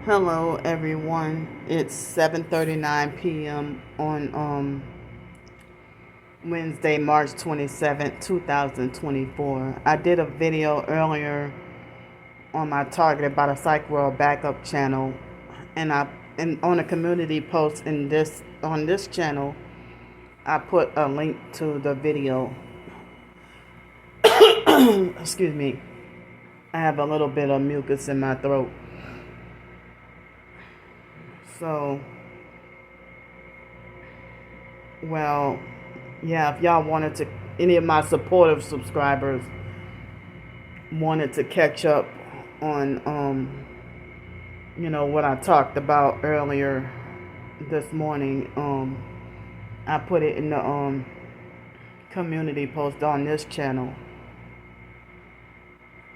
Hello everyone. It's 7:39 p.m. on Wednesday, March 27th, 2024. I did a video earlier on my Targeted by the Psych World backup channel, and on a community post on this channel, I put a link to the video. Excuse me. I have a little bit of mucus in my throat. So, well, yeah, if y'all wanted to, any of my supportive subscribers wanted to catch up on, what I talked about earlier this morning, I put it in the community post on this channel,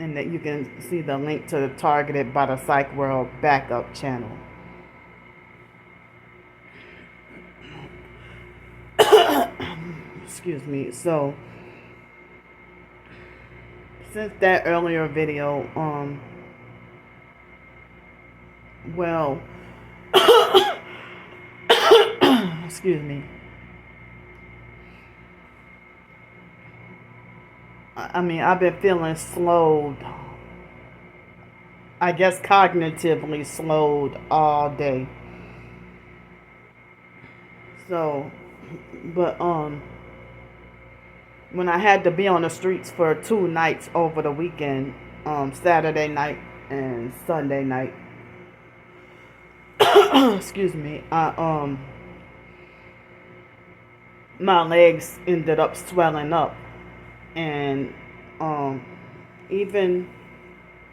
and that you can see the link to the Targeted by the Psych World backup channel. Excuse me. So, since that earlier video, well, excuse me. I mean, I've been feeling slowed, I guess cognitively slowed all day. So, but, when I had to be on the streets for 2 nights over the weekend, Saturday night and Sunday night, excuse me, my legs ended up swelling up, and even,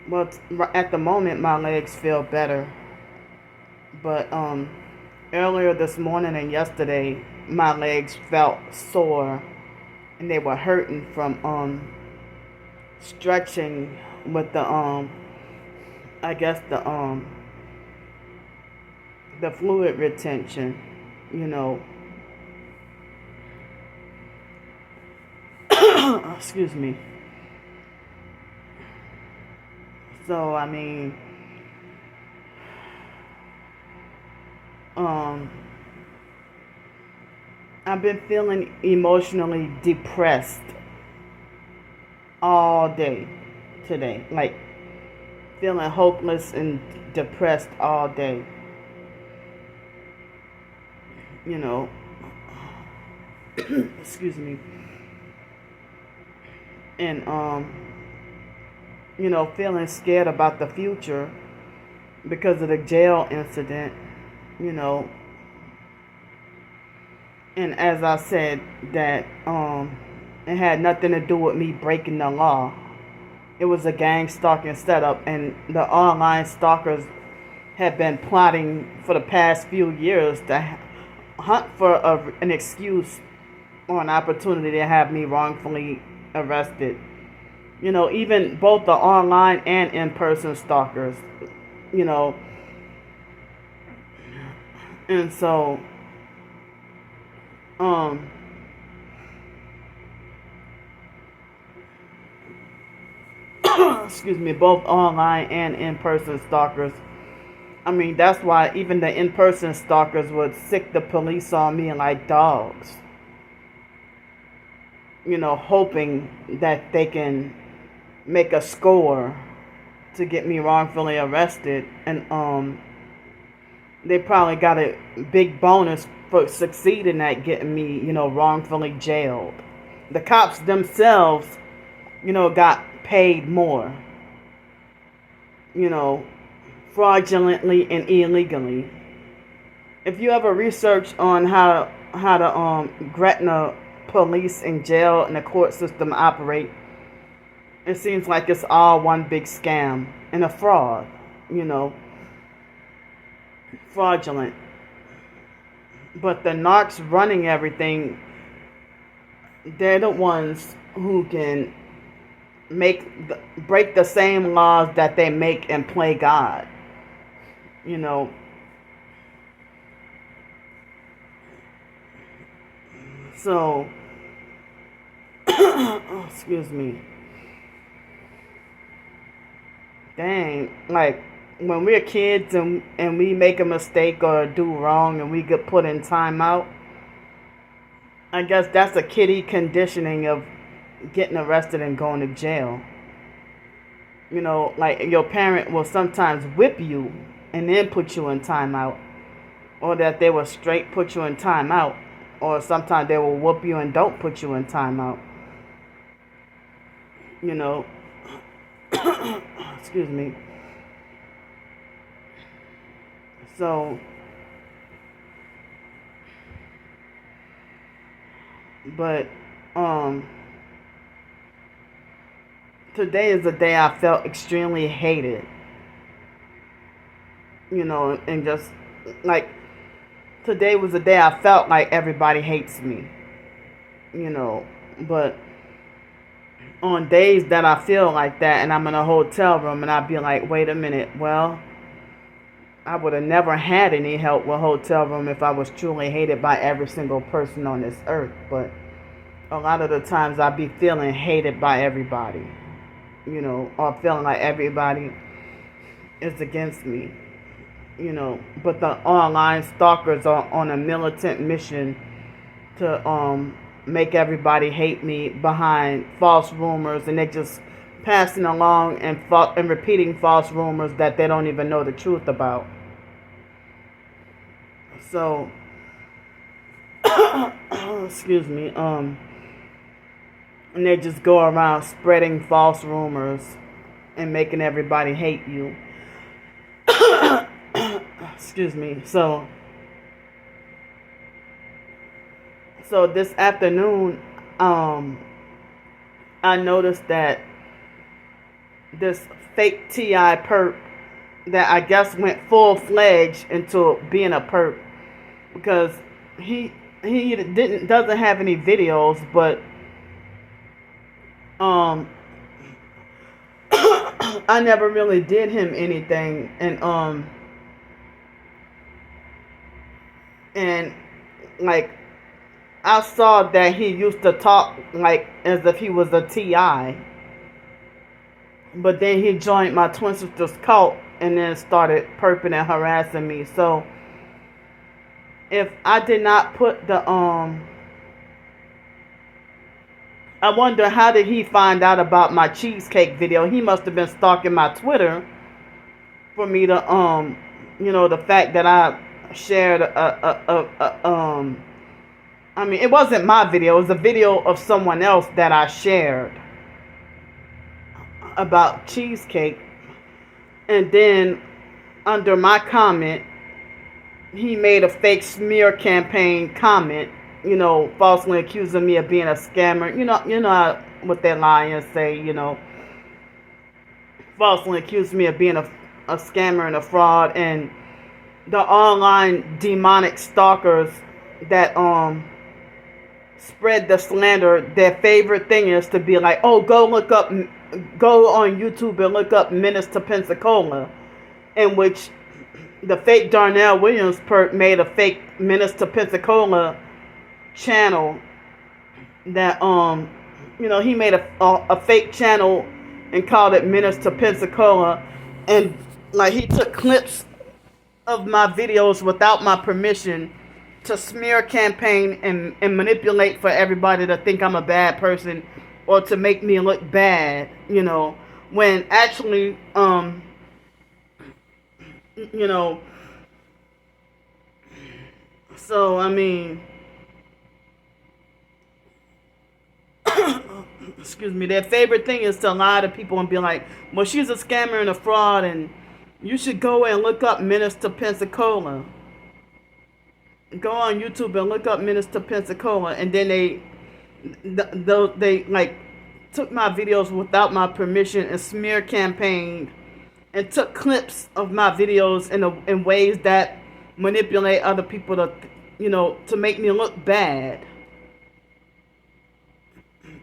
well, at the moment my legs feel better, but earlier this morning and yesterday my legs felt sore, and they were hurting from stretching with the I guess the fluid retention, you know. Excuse me. So I mean, I've been feeling emotionally depressed all day today. Like, feeling hopeless and depressed all day. You know, excuse me. And, feeling scared about the future because of the jail incident, you know. And as I said, that it had nothing to do with me breaking the law. It was a gang stalking setup, and the online stalkers had been plotting for the past few years to hunt for an excuse or an opportunity to have me wrongfully arrested. You know, even both the online and in-person stalkers, you know. And so, excuse me, both online and in-person stalkers. I mean, that's why even the in-person stalkers would sick the police on me like dogs. You know, hoping that they can make a score to get me wrongfully arrested. And they probably got a big bonus for succeeding at getting me, wrongfully jailed. The cops themselves, got paid more, fraudulently and illegally. If you ever research on how the Gretna police and jail and the court system operate, it seems like it's all one big scam and a fraud, fraudulent. But the narcs running everything, they're the ones who can break the same laws that they make and play God. So, excuse me. Dang, like, when we're kids and we make a mistake or do wrong and we get put in timeout, I guess that's a kiddie conditioning of getting arrested and going to jail. You know, like your parent will sometimes whip you and then put you in timeout, or that they will straight put you in timeout, or sometimes they will whoop you and don't put you in timeout. You know, excuse me. So, but today is the day I felt extremely hated. You know, and just like today was the day I felt like everybody hates me. You know, but on days that I feel like that and I'm in a hotel room and I'd be like, wait a minute, well, I would have never had any help with hotel room if I was truly hated by every single person on this earth. But a lot of the times I'd be feeling hated by everybody, you know, or feeling like everybody is against me, you know. But the online stalkers are on a militant mission to make everybody hate me behind false rumors, and they just passing along and repeating false rumors that they don't even know the truth about. So, excuse me, and they just go around spreading false rumors and making everybody hate you. Excuse me. So this afternoon, I noticed that this fake TI perp that I guess went full-fledged into being a perp, because he doesn't have any videos, but I never really did him anything, and like I saw that he used to talk like as if he was a TI, but then he joined my twin sister's cult and then started perping and harassing me. So if I did not put the I wonder, how did he find out about my cheesecake video? He must have been stalking my Twitter for me to you know, the fact that I shared I mean, it wasn't my video, it was a video of someone else that I shared about cheesecake. And then under my comment, he made a fake smear campaign comment, you know, falsely accusing me of being a scammer. You know what they lie and say, you know, falsely accused me of being a scammer and a fraud. And the online demonic stalkers that spread the slander, their favorite thing is to be like, oh, go on YouTube and look up Menace to Pensacola, in which the fake Darnell Williams perp made a fake Menace to Pensacola channel that you know, he made a fake channel and called it Menace to Pensacola, and like he took clips of my videos without my permission to smear campaign and manipulate for everybody to think I'm a bad person or to make me look bad, you know, when actually you know, so I mean excuse me, their favorite thing is to lie to people and be like, well, she's a scammer and a fraud and you should go and look up Menace to Pensacola. Go on YouTube and look up Menace to Pensacola. And then they like took my videos without my permission and smear campaigned and took clips of my videos in ways that manipulate other people to, you know, to make me look bad.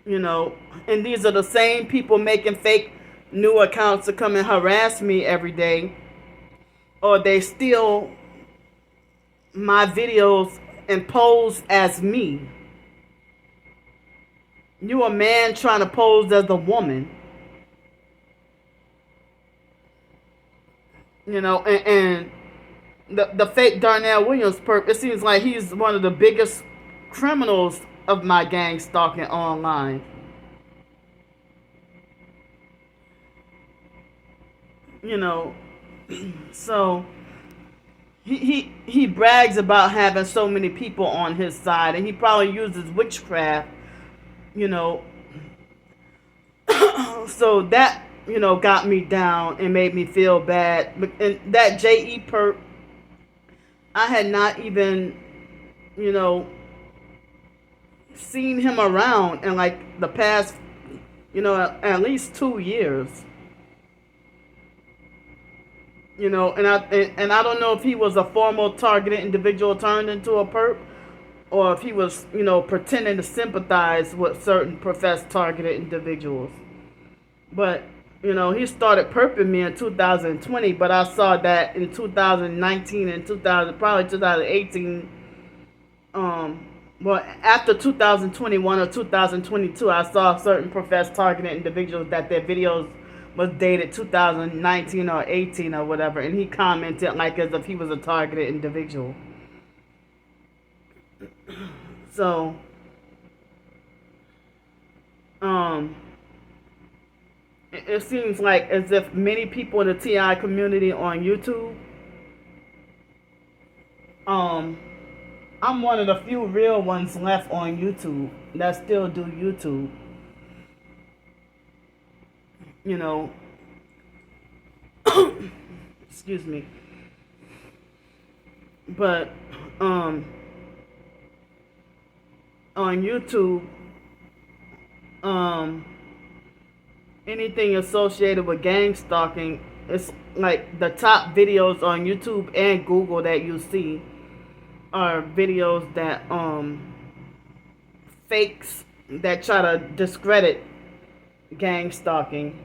You know, and these are the same people making fake new accounts to come and harass me every day, or they steal my videos and pose as me. You a man trying to pose as a woman. And the fake Darnell Williams perp, it seems like he's one of the biggest criminals of my gang stalking online. You know, so he brags about having so many people on his side, and he probably uses witchcraft, you know. So that, got me down and made me feel bad. And that JE perp, I had not even, you know, seen him around in like the past, at least 2 years. And I don't know if he was a formal targeted individual turned into a perp, or if he was, pretending to sympathize with certain professed targeted individuals. But, he started perping me in 2020, but I saw that in 2019 and probably 2018, well, after 2021 or 2022, I saw certain professed targeted individuals that their videos was dated 2019 or 18 or whatever, and he commented like as if he was a targeted individual. So, it seems like as if many people in the TI community on YouTube, I'm one of the few real ones left on YouTube that still do YouTube. Excuse me. But on YouTube, anything associated with gang stalking, it's like the top videos on YouTube and Google that you see are videos that fakes that try to discredit gang stalking,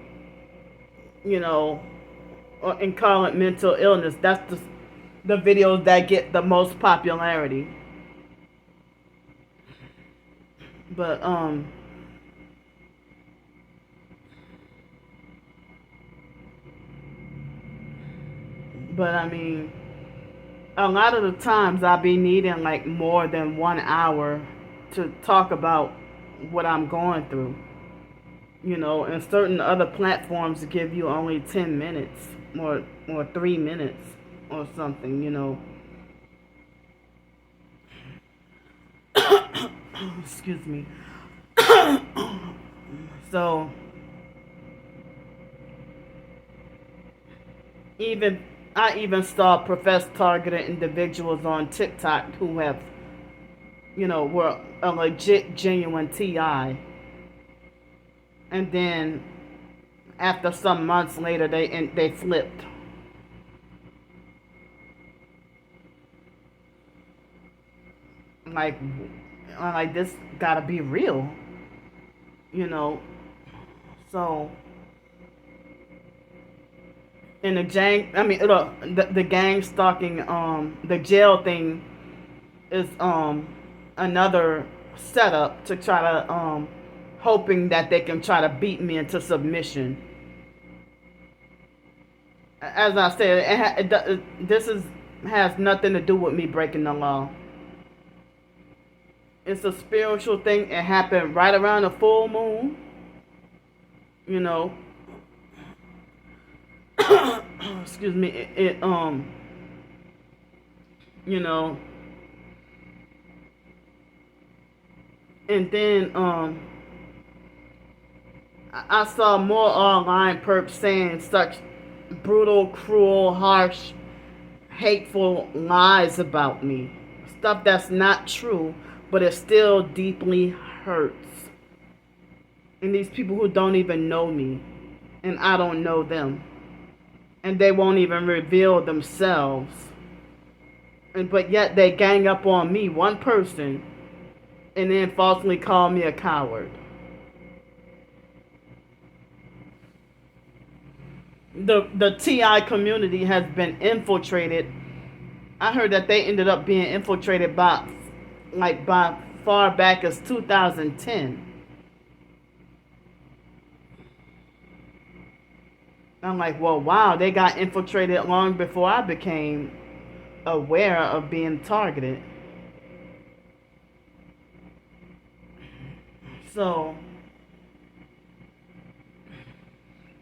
and call it mental illness. That's the videos that get the most popularity. But I mean, a lot of the times I be needing like more than 1 hour to talk about what I'm going through. And certain other platforms give you only 10 minutes or 3 minutes or something, Excuse me. So, I even saw professed targeted individuals on TikTok who have, were a legit, genuine TI. And then, after some months later, they flipped. Like this gotta be real, So, in the gang, I mean, the gang stalking, the jail thing is another setup to try to hoping that they can try to beat me into submission. As I said, this has nothing to do with me breaking the law. It's a spiritual thing. It happened right around the full moon. Excuse me. And then I saw more online perps saying such brutal, cruel, harsh, hateful lies about me. Stuff that's not true, but it still deeply hurts. And these people who don't even know me, and I don't know them, and they won't even reveal themselves, but yet they gang up on me, one person, and then falsely call me a coward. The TI community has been infiltrated. I heard that they ended up being infiltrated by far back as 2010. I'm like, well, wow, they got infiltrated long before I became aware of being targeted. So,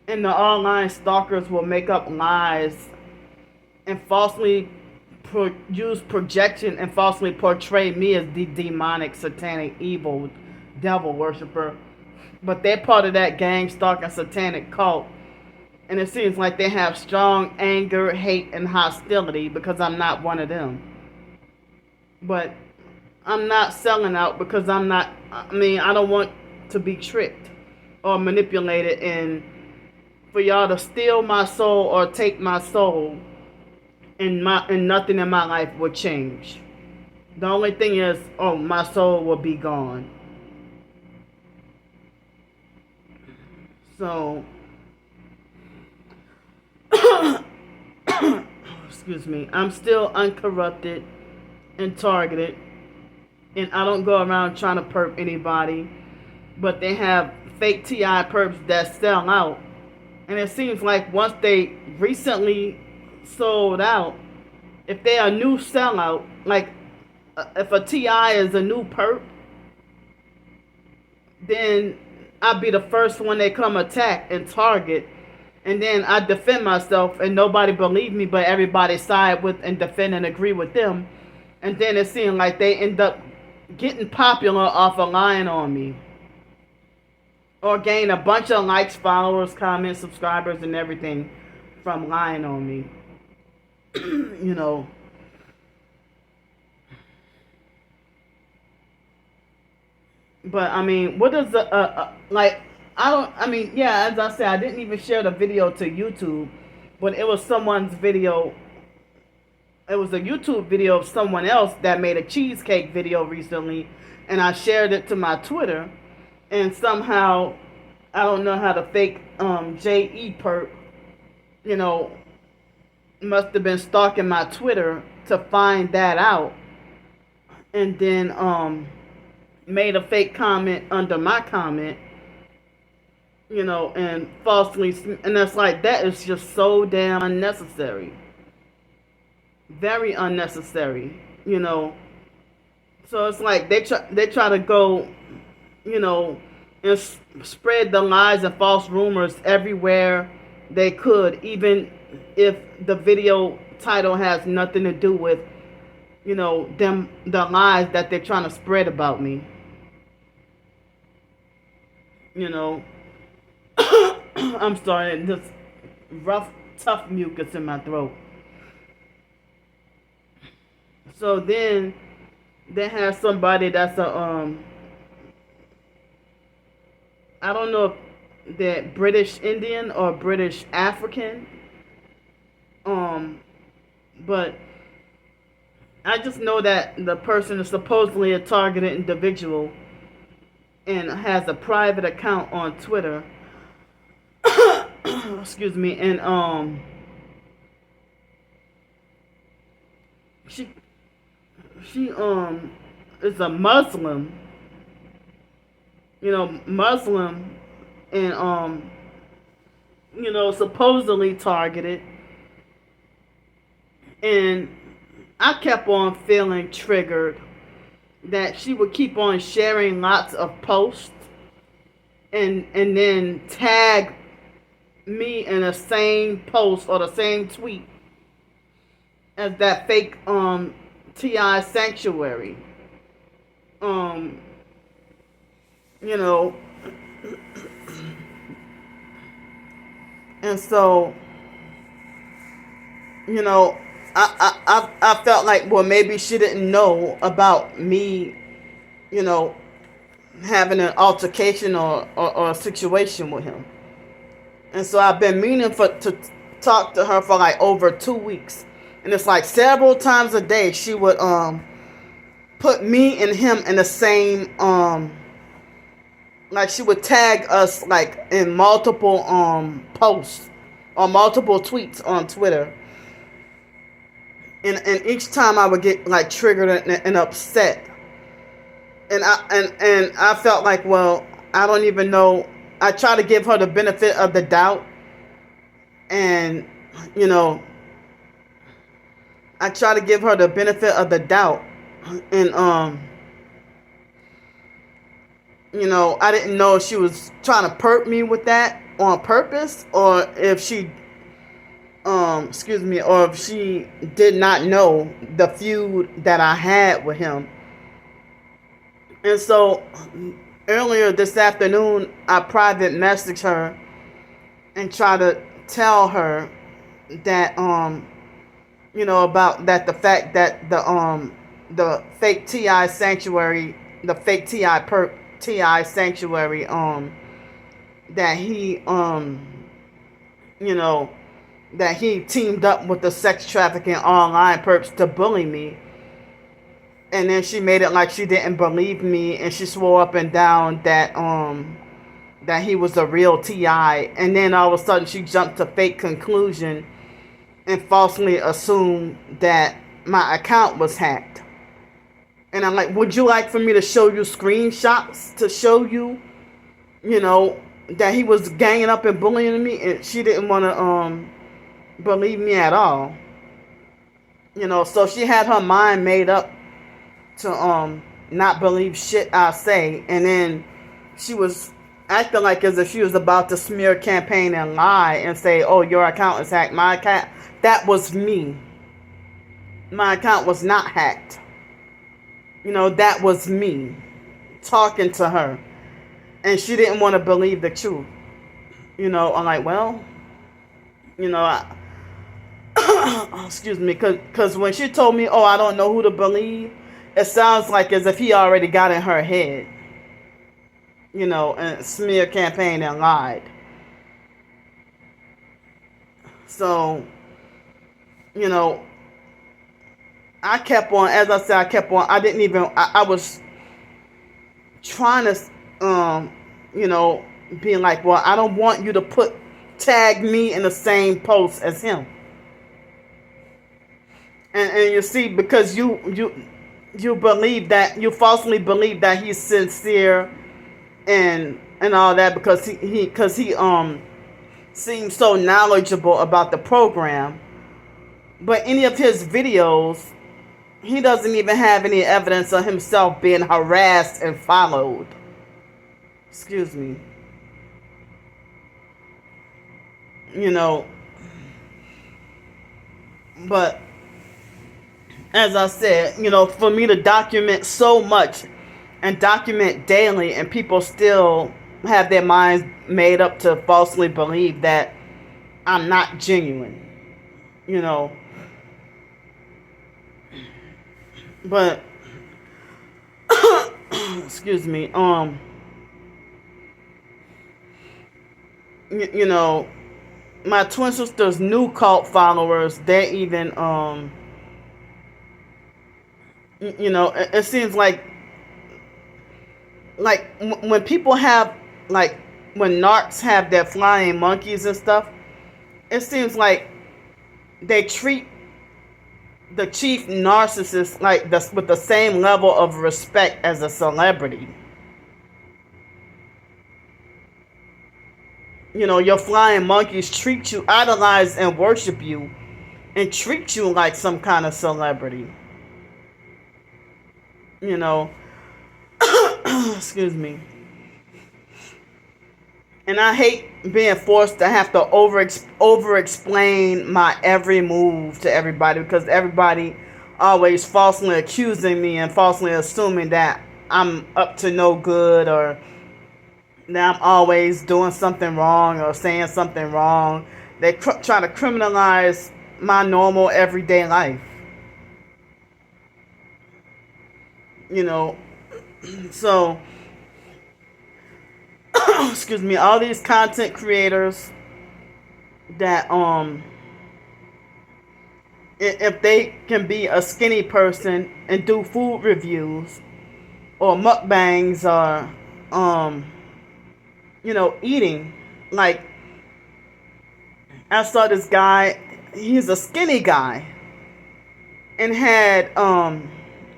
and the online stalkers will make up lies and falsely use projection and falsely portray me as the demonic, satanic, evil, devil worshiper. But they're part of that gang stalking satanic cult. And it seems like they have strong anger, hate, and hostility because I'm not one of them. But I'm not selling out because I don't want to be tricked or manipulated and for y'all to steal my soul or take my soul and nothing in my life will change. The only thing is, my soul will be gone. So, excuse me, I'm still uncorrupted and targeted, and I don't go around trying to perp anybody, but they have fake TI perps that sell out, and it seems like once they recently sold out, if they're a new sellout, like if a TI is a new perp, then I'll be the first one they come attack and target. And then I defend myself and nobody believe me, but everybody side with and defend and agree with them. And then it seems like they end up getting popular off of lying on me. Or gain a bunch of likes, followers, comments, subscribers, and everything from lying on me. You know. But I mean, what is like? Yeah, as I said, I didn't even share the video to YouTube, but it was someone's video. It was a YouTube video of someone else that made a cheesecake video recently, and I shared it to my Twitter, and somehow, I don't know how the fake JE perp, must have been stalking my Twitter to find that out, and then made a fake comment under my comment, and falsely, and that's like, that is just so damn unnecessary. Very unnecessary, So it's like they try to go, and spread the lies and false rumors everywhere they could, even if the video title has nothing to do with, the lies that they're trying to spread about me. I'm sorry, this rough, tough mucus in my throat. So then they have somebody that's I don't know if they're British Indian or British African. But I just know that the person is supposedly a targeted individual and has a private account on Twitter. Excuse me, and she is a Muslim, Muslim, and supposedly targeted, and I kept on feeling triggered that she would keep on sharing lots of posts and then tag me in the same post or the same tweet as that fake TI sanctuary. And so, I felt like, well, maybe she didn't know about me, having an altercation or a situation with him. And so I've been meaning to talk to her for like over 2 weeks. And it's like several times a day she would put me and him in the same like she would tag us like in multiple posts or multiple tweets on Twitter. And each time I would get like triggered and upset. And I felt like, well, I don't even know. I try to give her the benefit of the doubt And, you know, I try to give her the benefit of the doubt. And, you know, I didn't know if she was trying to perp me with that on purpose, or if she, or if she did not know the feud that I had with him. And so earlier this afternoon, I private messaged her and try to tell her that, you know, about that, the fact that the fake TI sanctuary, the fake TI sanctuary, that he, you know, that he teamed up with the sex trafficking online perps to bully me. And then she made it like she didn't believe me, and she swore up and down that that he was a real TI. And then all of a sudden she jumped to fake conclusion and falsely assumed that my account was hacked. And I'm like, would you like for me to show you screenshots to show you, you know, that he was ganging up and bullying me? And she didn't want to believe me at all. You know, so she had her mind made up to not believe shit I say. And then she was acting like as if she was about to smear campaign and lie and say, oh, your account is hacked. My account, that was me. My account was not hacked. You know, that was me talking to her. And she didn't want to believe the truth. You know, I'm like, well, you know, excuse me, because when she told me, oh, I don't know who to believe, it sounds like as if he already got in her head. You know, and smear campaign and lied. So, you know, I kept on, as I said, I didn't even, I was trying to, you know, being like, well, I don't want you to tag me in the same post as him. And you see, because you believe that, you falsely believe that he's sincere and all that, because he seems so knowledgeable about the program. But any of his videos, he doesn't even have any evidence of himself being harassed and followed. Excuse me. You know, but as I said, you know, for me to document so much and document daily, and people still have their minds made up to falsely believe that I'm not genuine, you know. But excuse me, you know, my twin sister's new cult followers, they're even you know, it seems like when people have, like, when narcs have their flying monkeys and stuff, it seems like they treat the chief narcissist like this, with the same level of respect as a celebrity. You know, your flying monkeys treat you, idolize and worship you, and treat you like some kind of celebrity. You know, excuse me. And I hate being forced to have to over explain my every move to everybody, because everybody always falsely accusing me and falsely assuming that I'm up to no good, or that I'm always doing something wrong or saying something wrong. They try to criminalize my normal everyday life. You know, so excuse me, all these content creators that if they can be a skinny person and do food reviews or mukbangs, or you know, eating, like, I saw this guy, he's a skinny guy, and had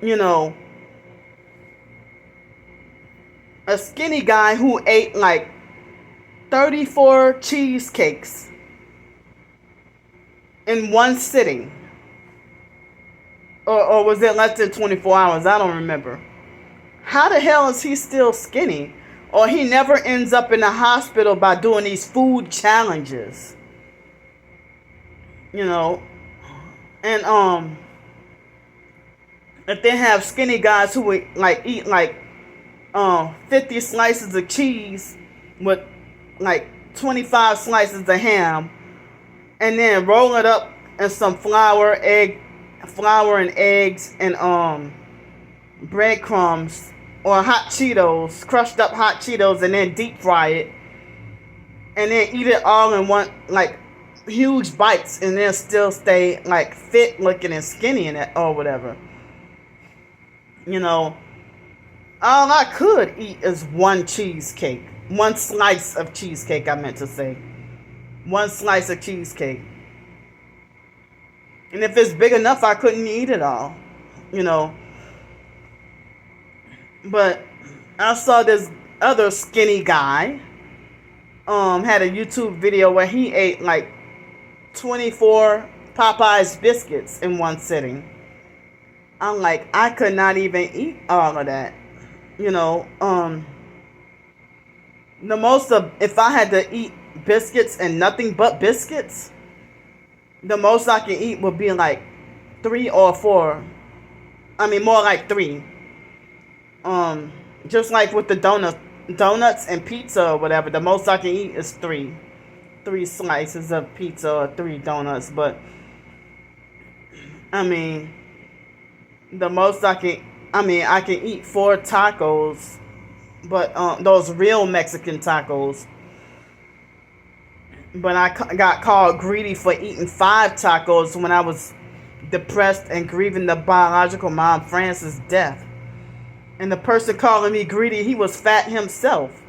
you know, a skinny guy who ate like 34 cheesecakes in one sitting. Or was it less than 24 hours? I don't remember. How the hell is he still skinny? Or he never ends up in the hospital by doing these food challenges. You know. And if they have skinny guys who would like eat like 50 slices of cheese with like 25 slices of ham, and then roll it up in some flour and eggs and breadcrumbs or hot Cheetos, crushed up hot Cheetos, and then deep fry it, and then eat it all in one, like huge bites, and then still stay like fit looking and skinny in it or whatever. You know, all I could eat is one cheesecake. One slice of cheesecake, I meant to say. One slice of cheesecake. And if it's big enough, I couldn't eat it all. You know. But I saw this other skinny guy. Had a YouTube video where he ate like 24 Popeyes biscuits in one sitting. I'm like, I could not even eat all of that. You know, the most of, if I had to eat biscuits and nothing but biscuits, the most I can eat would be like 3 or 4. I mean, more like 3. Just like with the donuts and pizza or whatever, the most I can eat is 3. 3 slices of pizza or 3 donuts. But, I mean, the most I can eat 4 tacos, but those real Mexican tacos. But I got called greedy for eating 5 tacos when I was depressed and grieving the biological mom Frances' death. And the person calling me greedy, he was fat himself.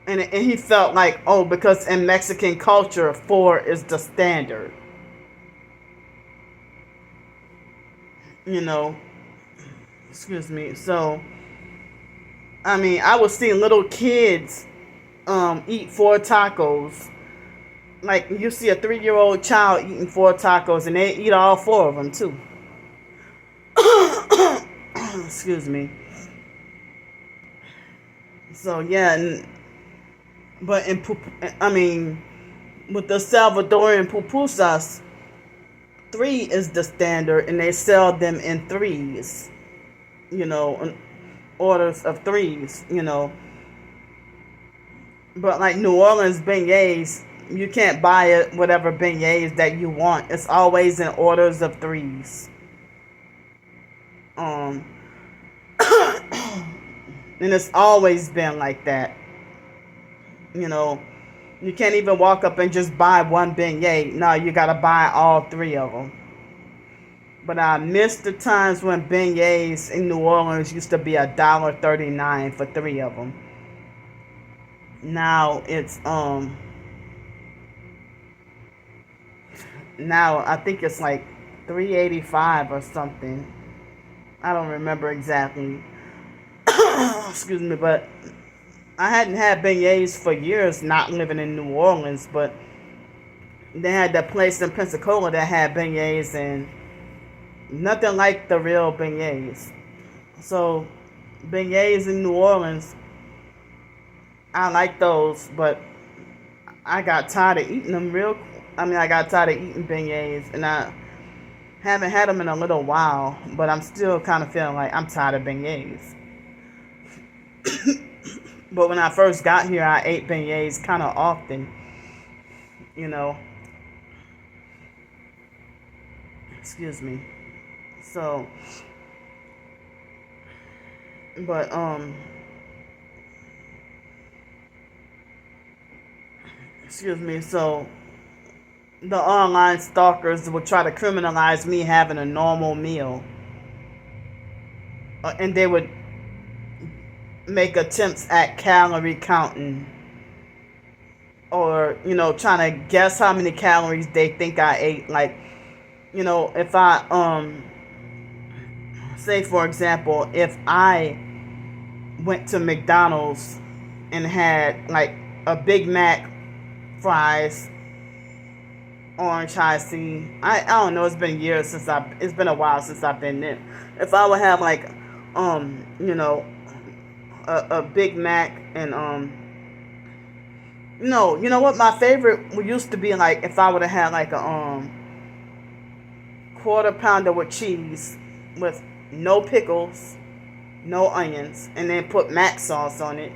And he felt like, oh, because in Mexican culture, 4 is the standard. You know, excuse me. So, I mean, I was seeing little kids eat 4 tacos. Like, you see a 3-year-old child eating 4 tacos, and they eat all 4 of them, too. Excuse me. So, yeah, but with the Salvadorian pupusas, 3 is the standard, and they sell them in 3s, you know, orders of 3s, you know. But like New Orleans beignets, you can't buy it, whatever beignets that you want. It's always in orders of 3s. And it's always been like that. You know, you can't even walk up and just buy one beignet. No, you gotta buy all 3 of them. But I miss the times when beignets in New Orleans used to be $1.39 for 3 of them. Now it's now I think it's like $3.85 or something. I don't remember exactly. Excuse me, but I hadn't had beignets for years not living in New Orleans, but they had that place in Pensacola that had beignets, and nothing like the real beignets. So beignets in New Orleans, I like those, but I got tired of eating them I got tired of eating beignets, and I haven't had them in a little while, but I'm still kind of feeling like I'm tired of beignets. But when I first got here, I ate beignets kind of often, you know. Excuse me. So, but, excuse me, so the online stalkers would try to criminalize me having a normal meal. And they would make attempts at calorie counting, or, you know, trying to guess how many calories they think I ate. Like, you know, if I, say for example, if I went to McDonald's and had like a Big Mac, fries, orange high C. I don't know. It's been years since it's been a while since I've been there. If I would have like, you know, a Big Mac and no, you know what? My favorite used to be like if I would have had like a quarter pounder with cheese with no pickles, no onions, and then put mac sauce on it,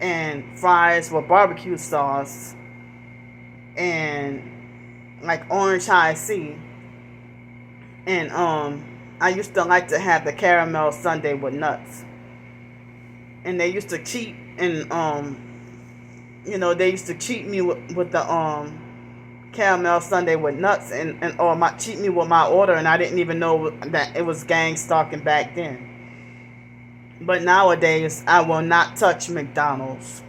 and fries with barbecue sauce, and like orange high C. And I used to like to have the caramel sundae with nuts. And they used to cheat and they used to cheat me with the caramel sundae with nuts or cheat me with my order, and I didn't even know that it was gang stalking back then. But nowadays I will not touch McDonald's.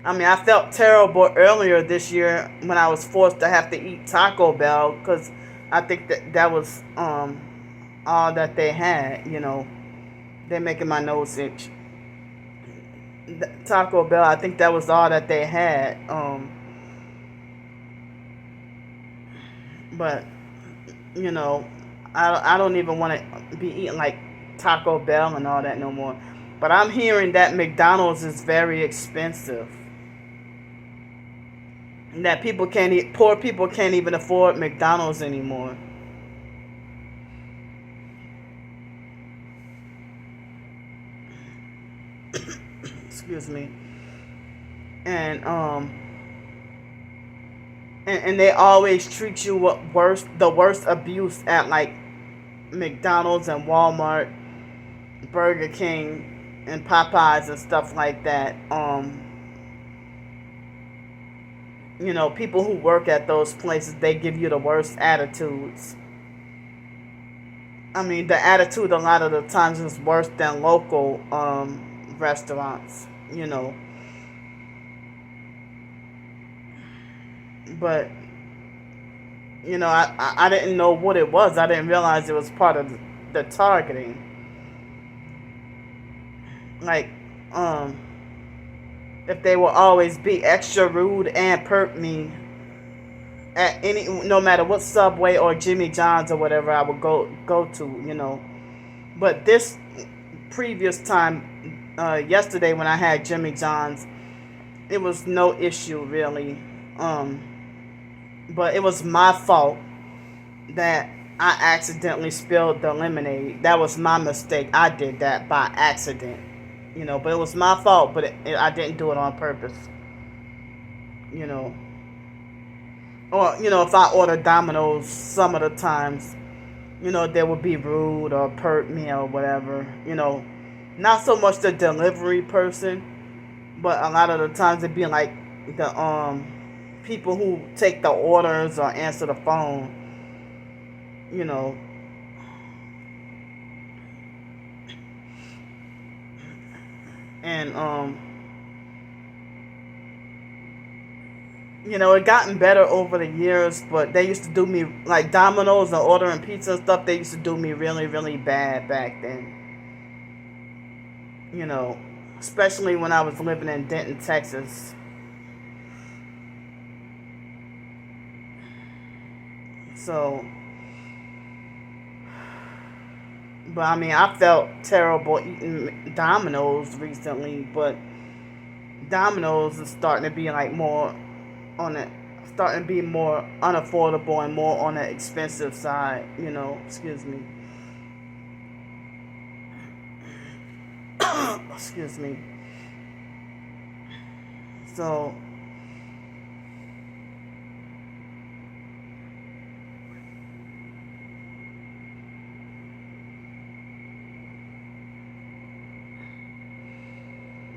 I mean, I felt terrible earlier this year when I was forced to have to eat Taco Bell because I think that was all that they had. They're making my nose itch. Taco Bell, I think that was all that they had. But I don't even want to be eating like Taco Bell and all that no more. But I'm hearing that McDonald's is very expensive. And that poor people can't even afford McDonald's anymore. Excuse me. And and they always treat you with the worst abuse at like McDonald's and Walmart, Burger King, and Popeyes and stuff like that. People who work at those places, they give you the worst attitudes. I mean, the attitude a lot of the times is worse than local restaurants. But I didn't know what it was. I didn't realize it was part of the targeting. Like, if they will always be extra rude and perp me at no matter what Subway or Jimmy John's or whatever I would go to. But this previous time, yesterday when I had Jimmy John's, it was no issue really. But it was my fault that I accidentally spilled the lemonade. That was my mistake. I did that by accident. But it was my fault, but I didn't do it on purpose. Or, if I order Domino's, some of the times, they would be rude or perp me or whatever. Not so much the delivery person, but a lot of the times it'd be like the people who take the orders or answer the phone. And it gotten better over the years, but they used to do me like Domino's and ordering pizza and stuff. They used to do me really, really bad back then. Especially when I was living in Denton, Texas. So, but I mean, I felt terrible eating Domino's recently, but Domino's is starting to be like more starting to be more unaffordable and more on the expensive side, excuse me. Excuse me. So,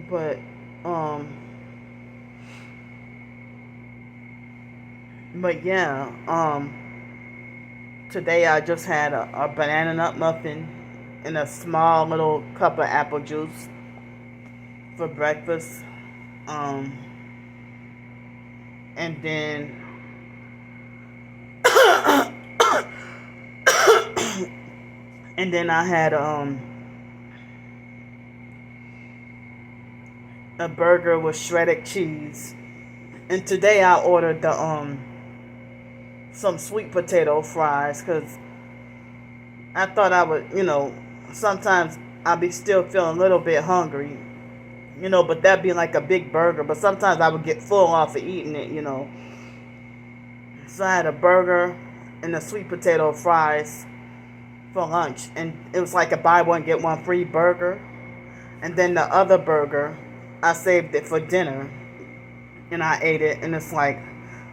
but yeah, today I just had a banana nut muffin and a small little cup of apple juice for breakfast. And then and then I had a burger with shredded cheese And today I ordered the some sweet potato fries because I thought I would, sometimes I'd be still feeling a little bit hungry, but that'd be like a big burger. But sometimes I would get full off of eating it. So I had a burger and the sweet potato fries for lunch, and it was like a buy one get one free burger. And then the other burger, I saved it for dinner, and I ate it. And it's like,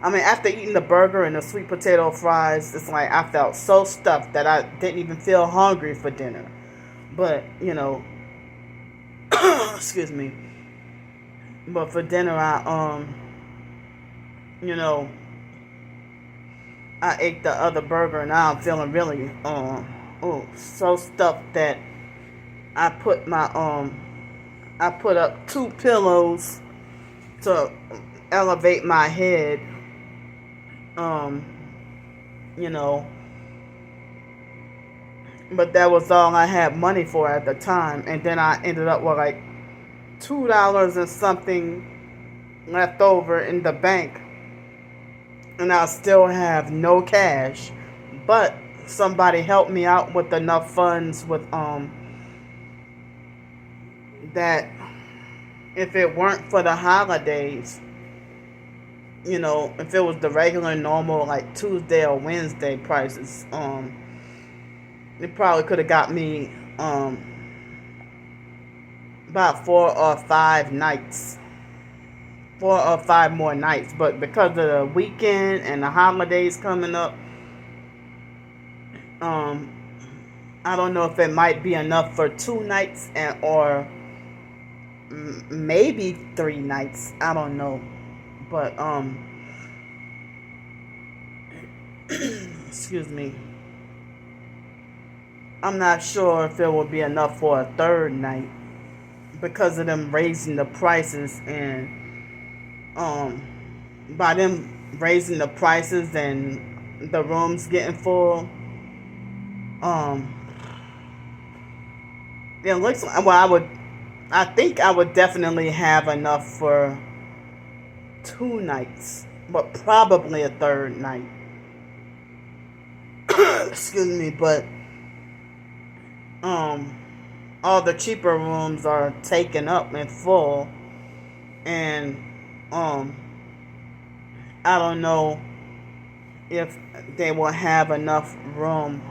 after eating the burger and the sweet potato fries, it's like I felt so stuffed that I didn't even feel hungry for dinner. But excuse me. But for dinner, I ate the other burger, and now I'm feeling really, so stuffed that I put I put up 2 pillows to elevate my head, you know, but that was all I had money for at the time, and then I ended up with like $2 and something left over in the bank, and I still have no cash. But somebody helped me out with enough funds with that if it weren't for the holidays, if it was the regular normal like Tuesday or Wednesday prices, it probably could have got me about 4 or 5 more nights. But because of the weekend and the holidays coming up, I don't know if it might be enough for 2 nights or maybe 3 nights. I don't know, but excuse me. I'm not sure if it will be enough for a 3rd night because of them raising the prices, and by them raising the prices and the rooms getting full, it looks like, well, I think I would definitely have enough for 2 nights, but probably a 3rd night. Excuse me, but all the cheaper rooms are taken up and full, and I don't know if they will have enough room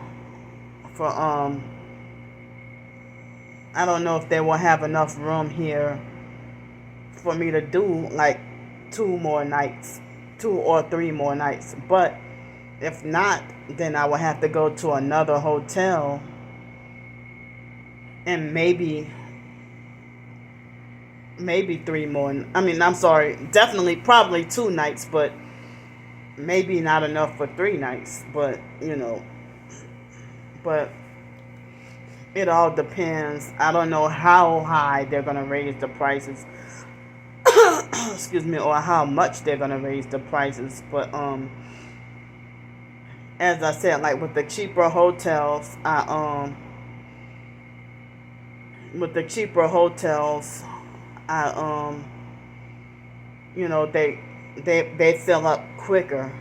for I don't know if they will have enough room here for me to do like 2 or 3 more nights. But if not, then I will have to go to another hotel, and maybe 3 more. I'm sorry, definitely probably 2 nights, but maybe not enough for 3 nights. But but it all depends. I don't know how high they're gonna raise the prices. Excuse me, or how much they're gonna raise the prices. But as I said, like with the cheaper hotels, I they fill up quicker,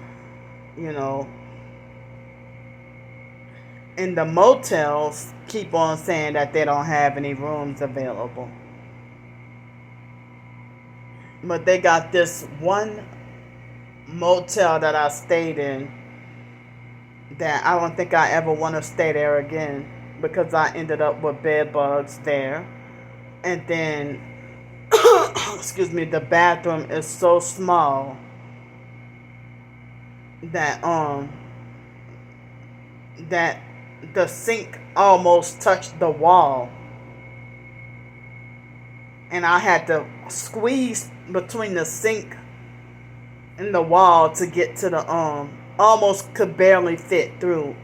and the motels keep on saying that they don't have any rooms available. But they got this one motel that I stayed in that I don't think I ever want to stay there again, because I ended up with bed bugs there. And then excuse me, the bathroom is so small that that the sink almost touched the wall, and I had to squeeze between the sink and the wall to get to the almost could barely fit through,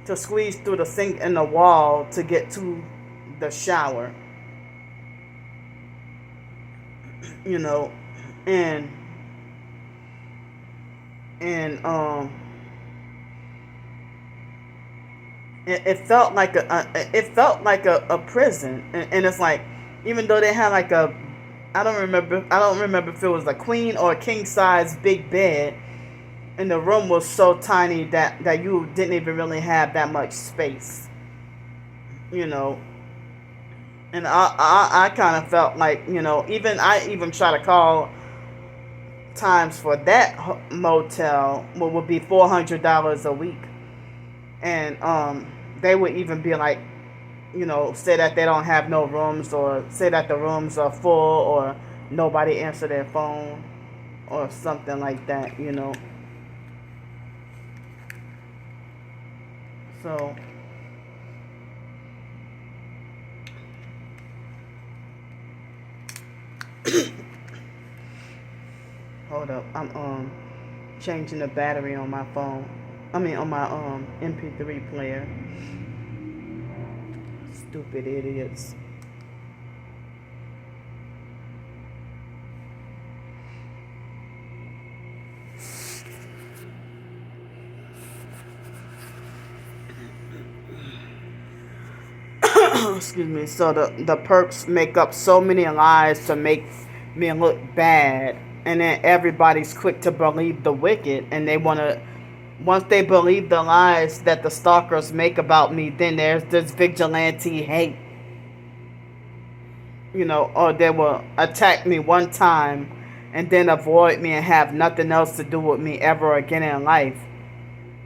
to squeeze through the sink and the wall to get to the shower. And it felt like a prison, and it's like, even though they had like a I don't remember if it was a queen or a king size big bed, and the room was so tiny that you didn't even really have that much space, you know. And I kind of felt like, even I even try to call times for that motel, what would be $400 a week, and they would even be like, say that they don't have no rooms, or say that the rooms are full, or nobody answer their phone, or something like that. So hold up, I'm changing the battery on my phone. I mean on my MP3 player. Stupid idiots. Excuse me. So the perks make up so many lies to make me look bad, and then everybody's quick to believe the wicked, and they want to. Once they believe the lies that the stalkers make about me, then there's this vigilante hate, or they will attack me one time and then avoid me and have nothing else to do with me ever again in life,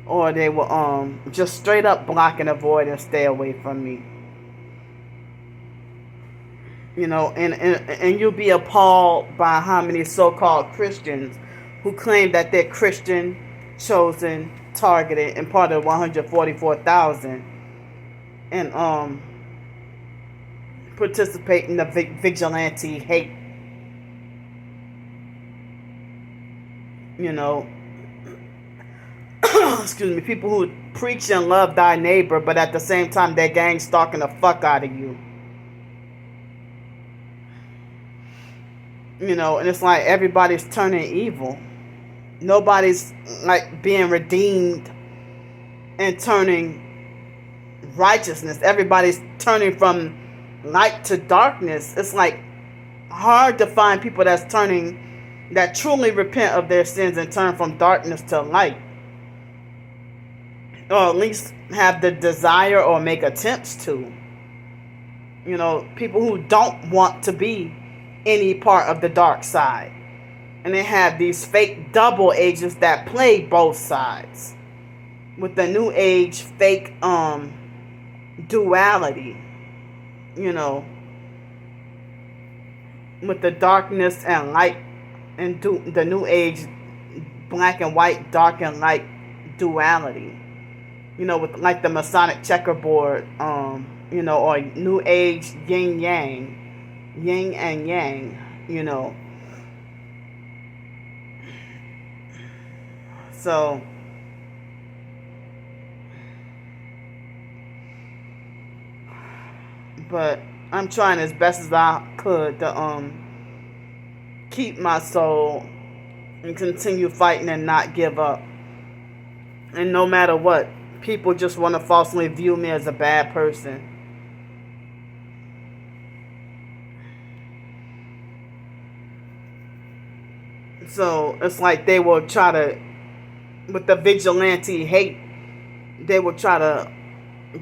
or they will just straight up block and avoid and stay away from me. And you'll be appalled by how many so-called Christians who claim that they're Christian, chosen, targeted, and part of 144,000, and participate in the vigilante hate. Excuse me, people who preach and love thy neighbor, but at the same time they're gang stalking the fuck out of you. And it's like everybody's turning evil. Nobody's like being redeemed and turning righteousness. Everybody's turning from light to darkness. It's like hard to find people that truly repent of their sins and turn from darkness to light, or at least have the desire or make attempts to. People who don't want to be any part of the dark side. And they have these fake double agents that play both sides with the new age fake duality, with the darkness and light, and the new age black and white, dark and light duality, with like the Masonic checkerboard, or new age yin yang, yin and yang, So but I'm trying as best as I could to keep my soul and continue fighting and not give up. And no matter what, people just want to falsely view me as a bad person. So it's like they will try to, with the vigilante hate, they will try to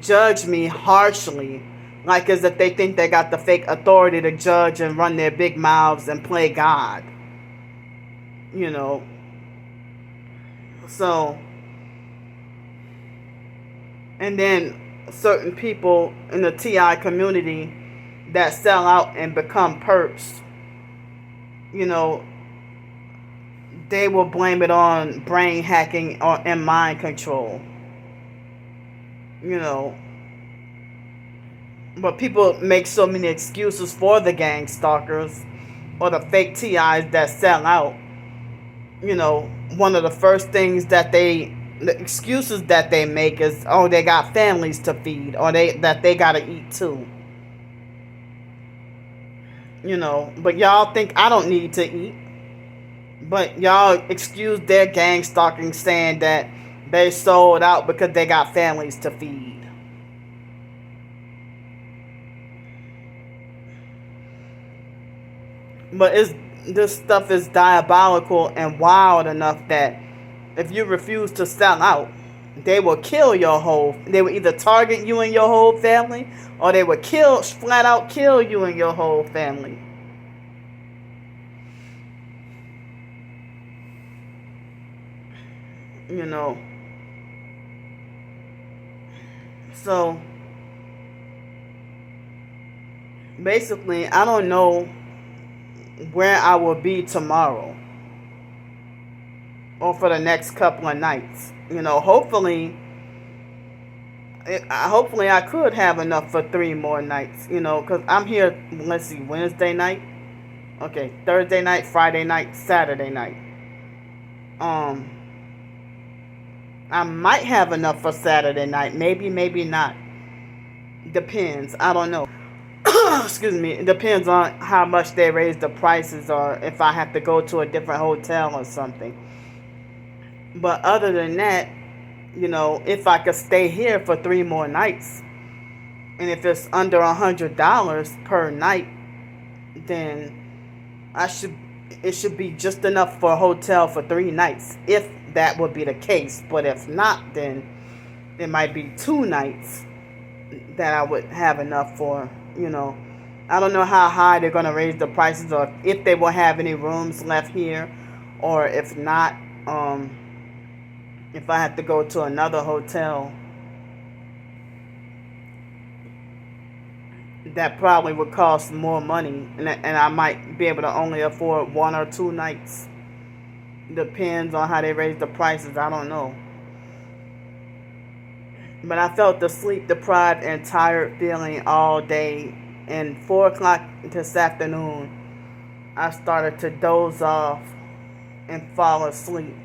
judge me harshly, like as if they think they got the fake authority to judge and run their big mouths and play God. So, and then certain people in the TI community that sell out and become perps, they will blame it on brain hacking and mind control. But people make so many excuses for the gang stalkers or the fake TIs that sell out. One of the first things the excuses that they make is, oh, they got families to feed, or that they gotta eat too. But y'all think I don't need to eat. But y'all excuse their gang stalking, saying that they sold out because they got families to feed. But this stuff is diabolical and wild enough that if you refuse to sell out, they will kill your whole. They will either target you and your whole family, or they will flat out kill you and your whole family. You know. So basically, I don't know where I will be tomorrow or for the next couple of nights. You know, hopefully I could have enough for 3 more nights, you know, because I'm here, let's see, Wednesday night, okay, Thursday night, Friday night, Saturday night. I might have enough for Saturday night, maybe not. Depends, I don't know. Excuse me, it depends on how much they raise the prices or if I have to go to a different hotel or something. But other than that, you know, if I could stay here for 3 more nights, and if it's under $100 per night, then it should be just enough for a hotel for 3 nights, if that would be the case. But if not, then there might be 2 nights that I would have enough for, you know. I don't know how high they're going to raise the prices, or if they will have any rooms left here, or if not, if I have to go to another hotel, that probably would cost more money, and I might be able to only afford 1 or 2 nights. Depends on how they raise the prices. I don't know. But I felt the sleep deprived and tired feeling all day, and 4 o'clock this afternoon I started to doze off and fall asleep.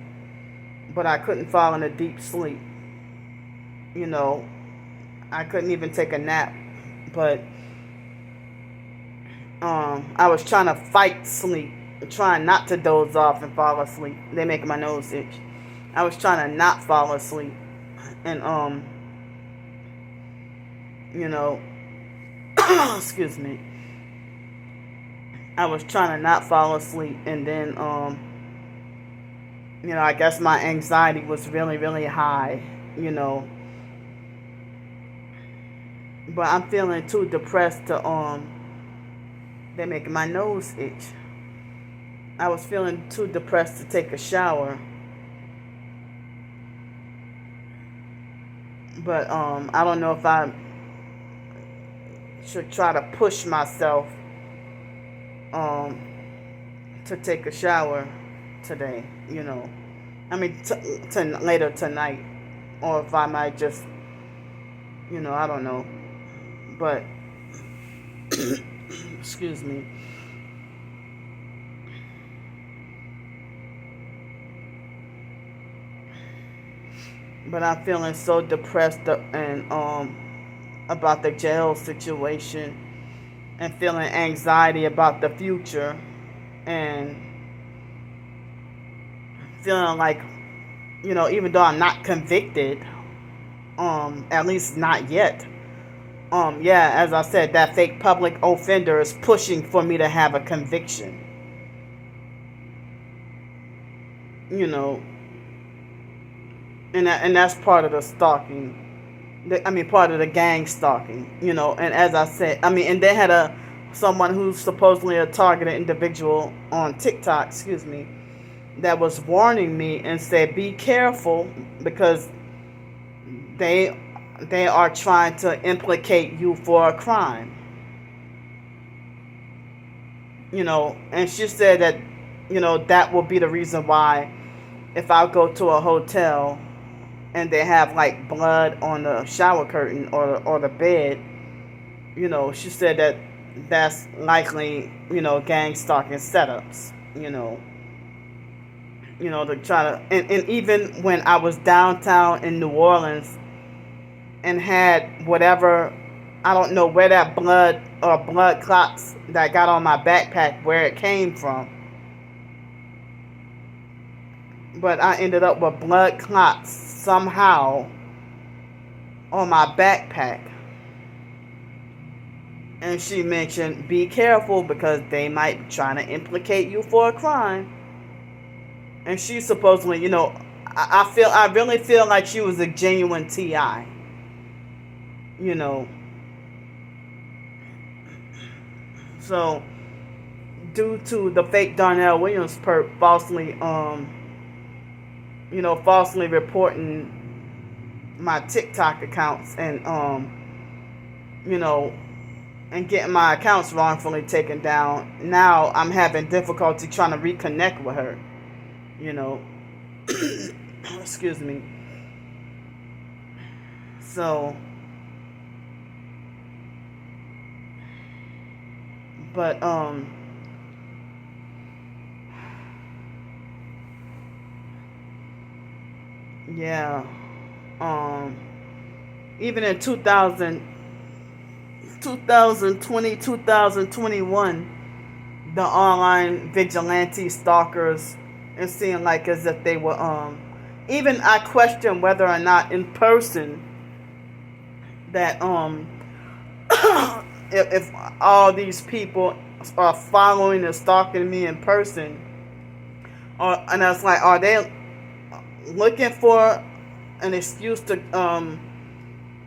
But I couldn't fall in a deep sleep. You know, I couldn't even take a nap. But I was trying to fight sleep, trying not to doze off and fall asleep. They make my nose itch. I was trying to not fall asleep, and you know, excuse me. I was trying to not fall asleep, and then you know, I guess my anxiety was really, really high, you know. But I'm feeling too depressed to, they're making my nose itch. I was feeling too depressed to take a shower. But, I don't know if I should try to push myself, to take a shower today, you know. I mean, later tonight, or if I might just, you know, I don't know. But excuse me. But I'm feeling so depressed and about the jail situation, and feeling anxiety about the future, and feeling like, you know, even though I'm not convicted, at least not yet, yeah, as I said, that fake public offender is pushing for me to have a conviction, you know, and that's part of the stalking. Part of the gang stalking, you know. And as I said, and they had someone who's supposedly a targeted individual on TikTok, excuse me, that was warning me and said, be careful, because they are trying to implicate you for a crime, you know. And she said that, you know, that will be the reason why, if I go to a hotel and they have like blood on the shower curtain or the bed, you know, she said that that's likely, you know, gang stalking setups, you know, to try to, and even when I was downtown in New Orleans and had whatever, I don't know where that blood or blood clots that got on my backpack, where it came from, but I ended up with blood clots somehow on my backpack. And she mentioned, be careful because they might be trying to implicate you for a crime. And she supposedly, I really feel like she was a genuine TI. You know. So, due to the fake Darnell Williams perp falsely reporting my TikTok accounts and and getting my accounts wrongfully taken down. Now I'm having difficulty trying to reconnect with her. Excuse me. So, but yeah, even in 2020, 2021, the online vigilante stalkers, it seemed like as if they were even I question whether or not in person that if all these people are following and stalking me in person, and I was like, are they looking for an excuse to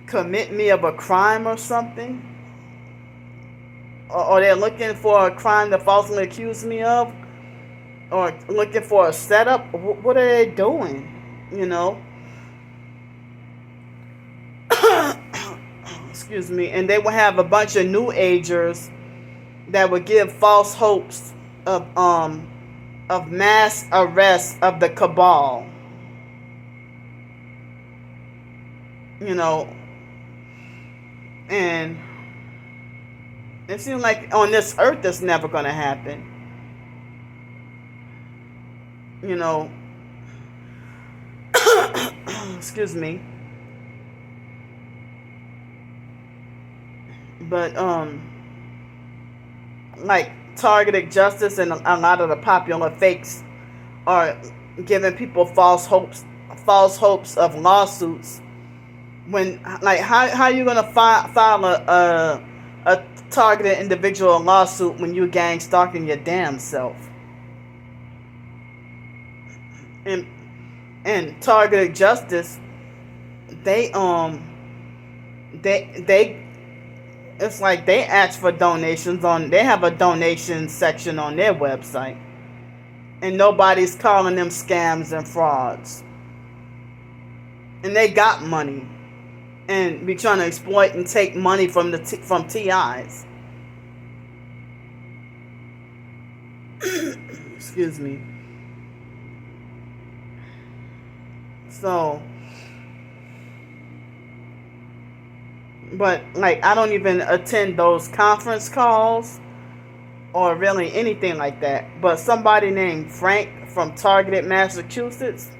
commit me of a crime or something? Or they're looking for a crime to falsely accuse me of? Or looking for a setup? What are they doing? Excuse me. And they will have a bunch of new agers that would give false hopes of mass arrest of the cabal. And it seems like on this earth it's never going to happen. Excuse me. But like targeted justice and a lot of the popular fakes are giving people false hopes of lawsuits. When like how you gonna file a targeted individual lawsuit when you gang stalking your damn self? And targeted justice, they it's like they ask for donations they have a donation section on their website, and nobody's calling them scams and frauds, and they got money and be trying to exploit and take money from from TIs. Excuse me. So, but like I don't even attend those conference calls or really anything like that. But somebody named Frank from Targeted Massachusetts,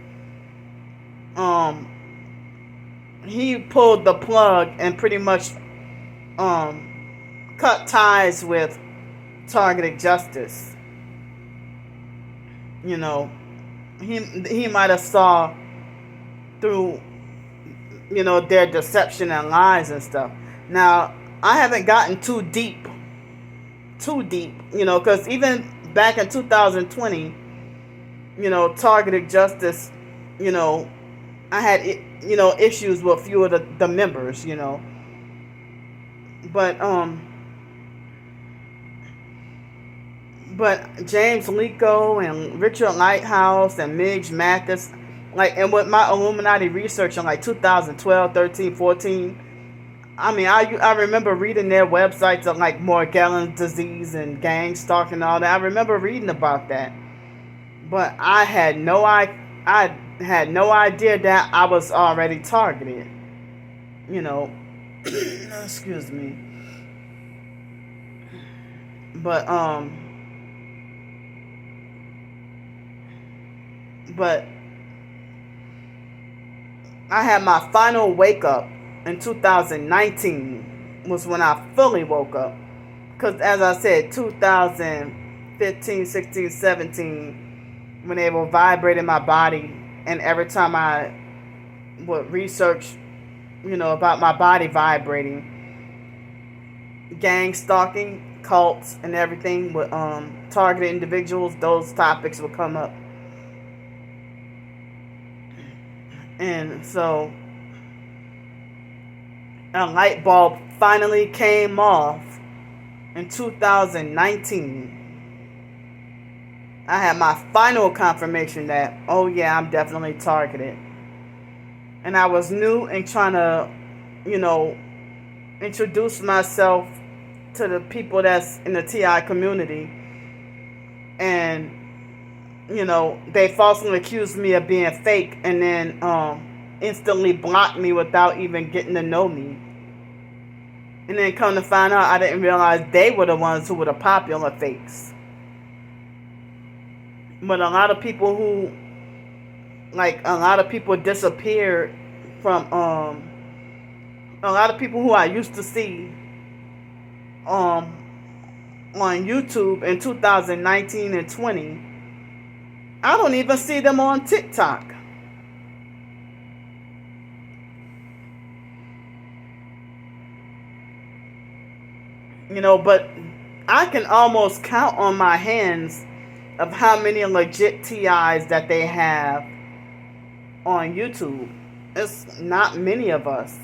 he pulled the plug and pretty much cut ties with Targeted Justice. He might have saw through their deception and lies and stuff. Now I haven't gotten too deep, because even back in 2020, Targeted Justice, I had issues with a few of the members, but James Lico and Richard Lighthouse and Midge Mathis, and with my Illuminati research in 2012, 13, 14, I remember reading their websites of Morgellons disease and gang stalking and all that. I remember reading about that, but I had no idea that I was already targeted. Excuse me. But I had my final wake up in 2019 was when I fully woke up. Because as I said, 2015, 16, 17, when they were vibrating my body, and every time I would research, about my body vibrating, gang stalking, cults, and everything with targeted individuals, those topics will come up. And so a light bulb finally came off in 2019. I had my final confirmation that, oh yeah, I'm definitely targeted. And I was new and trying to, introduce myself to the people that's in the TI community. And, they falsely accused me of being fake and then instantly blocked me without even getting to know me. And then come to find out, I didn't realize they were the ones who were the popular fakes. But a lot of people disappeared from, a lot of people who I used to see on YouTube in 2019 and 20, I don't even see them on TikTok. But I can almost count on my hands of how many legit TIs that they have on YouTube. It's not many of us,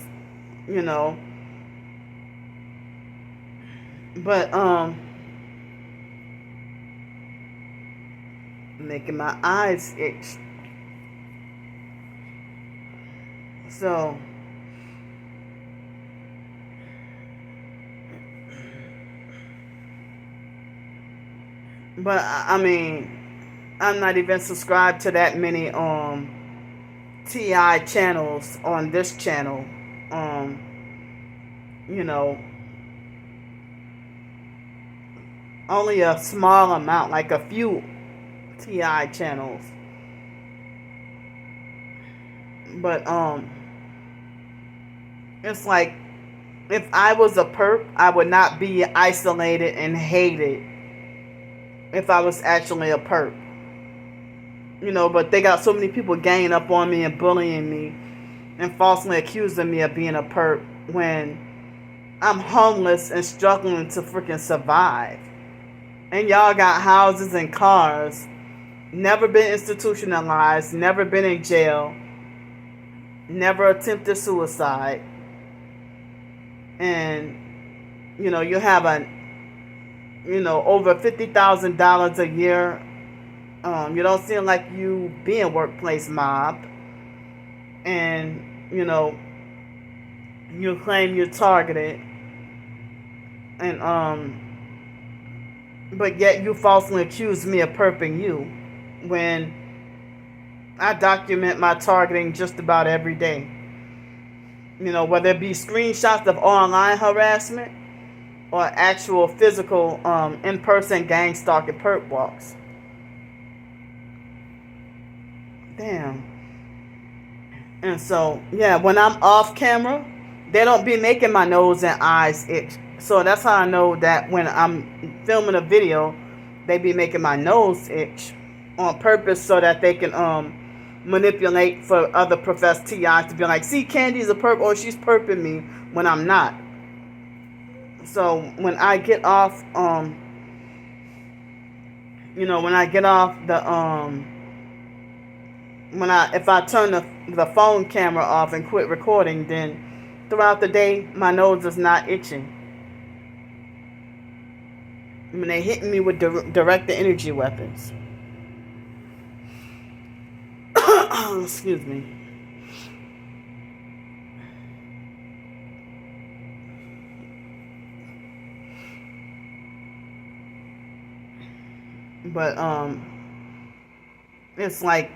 But making my eyes itch. So but I mean, I'm not even subscribed to that many TI channels on this channel. Only a small amount, like a few TI channels. But it's like, if I was a perp, I would not be isolated and hated if I was actually a perp. But they got so many people ganging up on me and bullying me and falsely accusing me of being a perp when I'm homeless and struggling to freaking survive. And y'all got houses and cars, never been institutionalized, never been in jail, never attempted suicide. And, you have over $50,000 a year. You don't seem like you being workplace mob. And, you claim you're targeted. And, but yet you falsely accuse me of perping you when I document my targeting just about every day. Whether it be screenshots of online harassment or actual physical in-person gang stalking perp walks. Damn. And so, yeah, when I'm off camera, they don't be making my nose and eyes itch. So that's how I know that when I'm filming a video, they be making my nose itch on purpose so that they can manipulate for other professed TIs to be like, see, Candy's a perp, or she's perping me when I'm not. So when I get off, if I turn the phone camera off and quit recording, then throughout the day, my nose is not itching. When they hitting me with direct energy weapons. Excuse me. But it's like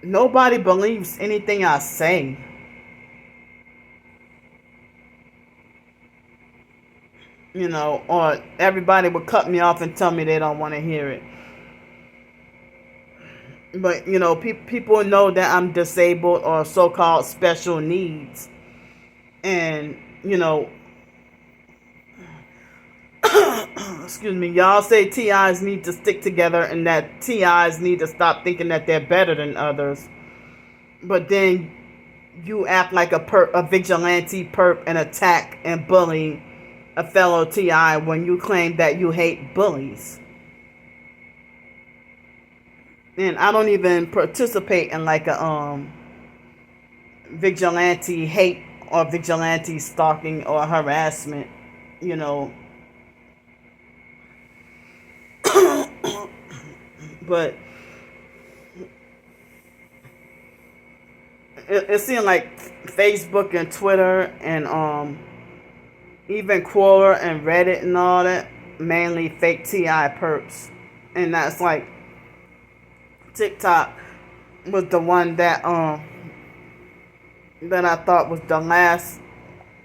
nobody believes anything I say. Or everybody would cut me off and tell me they don't want to hear it. But, people know that I'm disabled or so-called special needs. And, excuse me, y'all say TIs need to stick together and that TIs need to stop thinking that they're better than others. But then you act like a vigilante perp and attack and bully a fellow TI when you claim that you hate bullies. And I don't even participate in like a vigilante hate or vigilante stalking or harassment, you know. But it seemed like Facebook and Twitter and even Quora and Reddit and all that, mainly fake TI perps. And that's like TikTok was the one that I thought was the last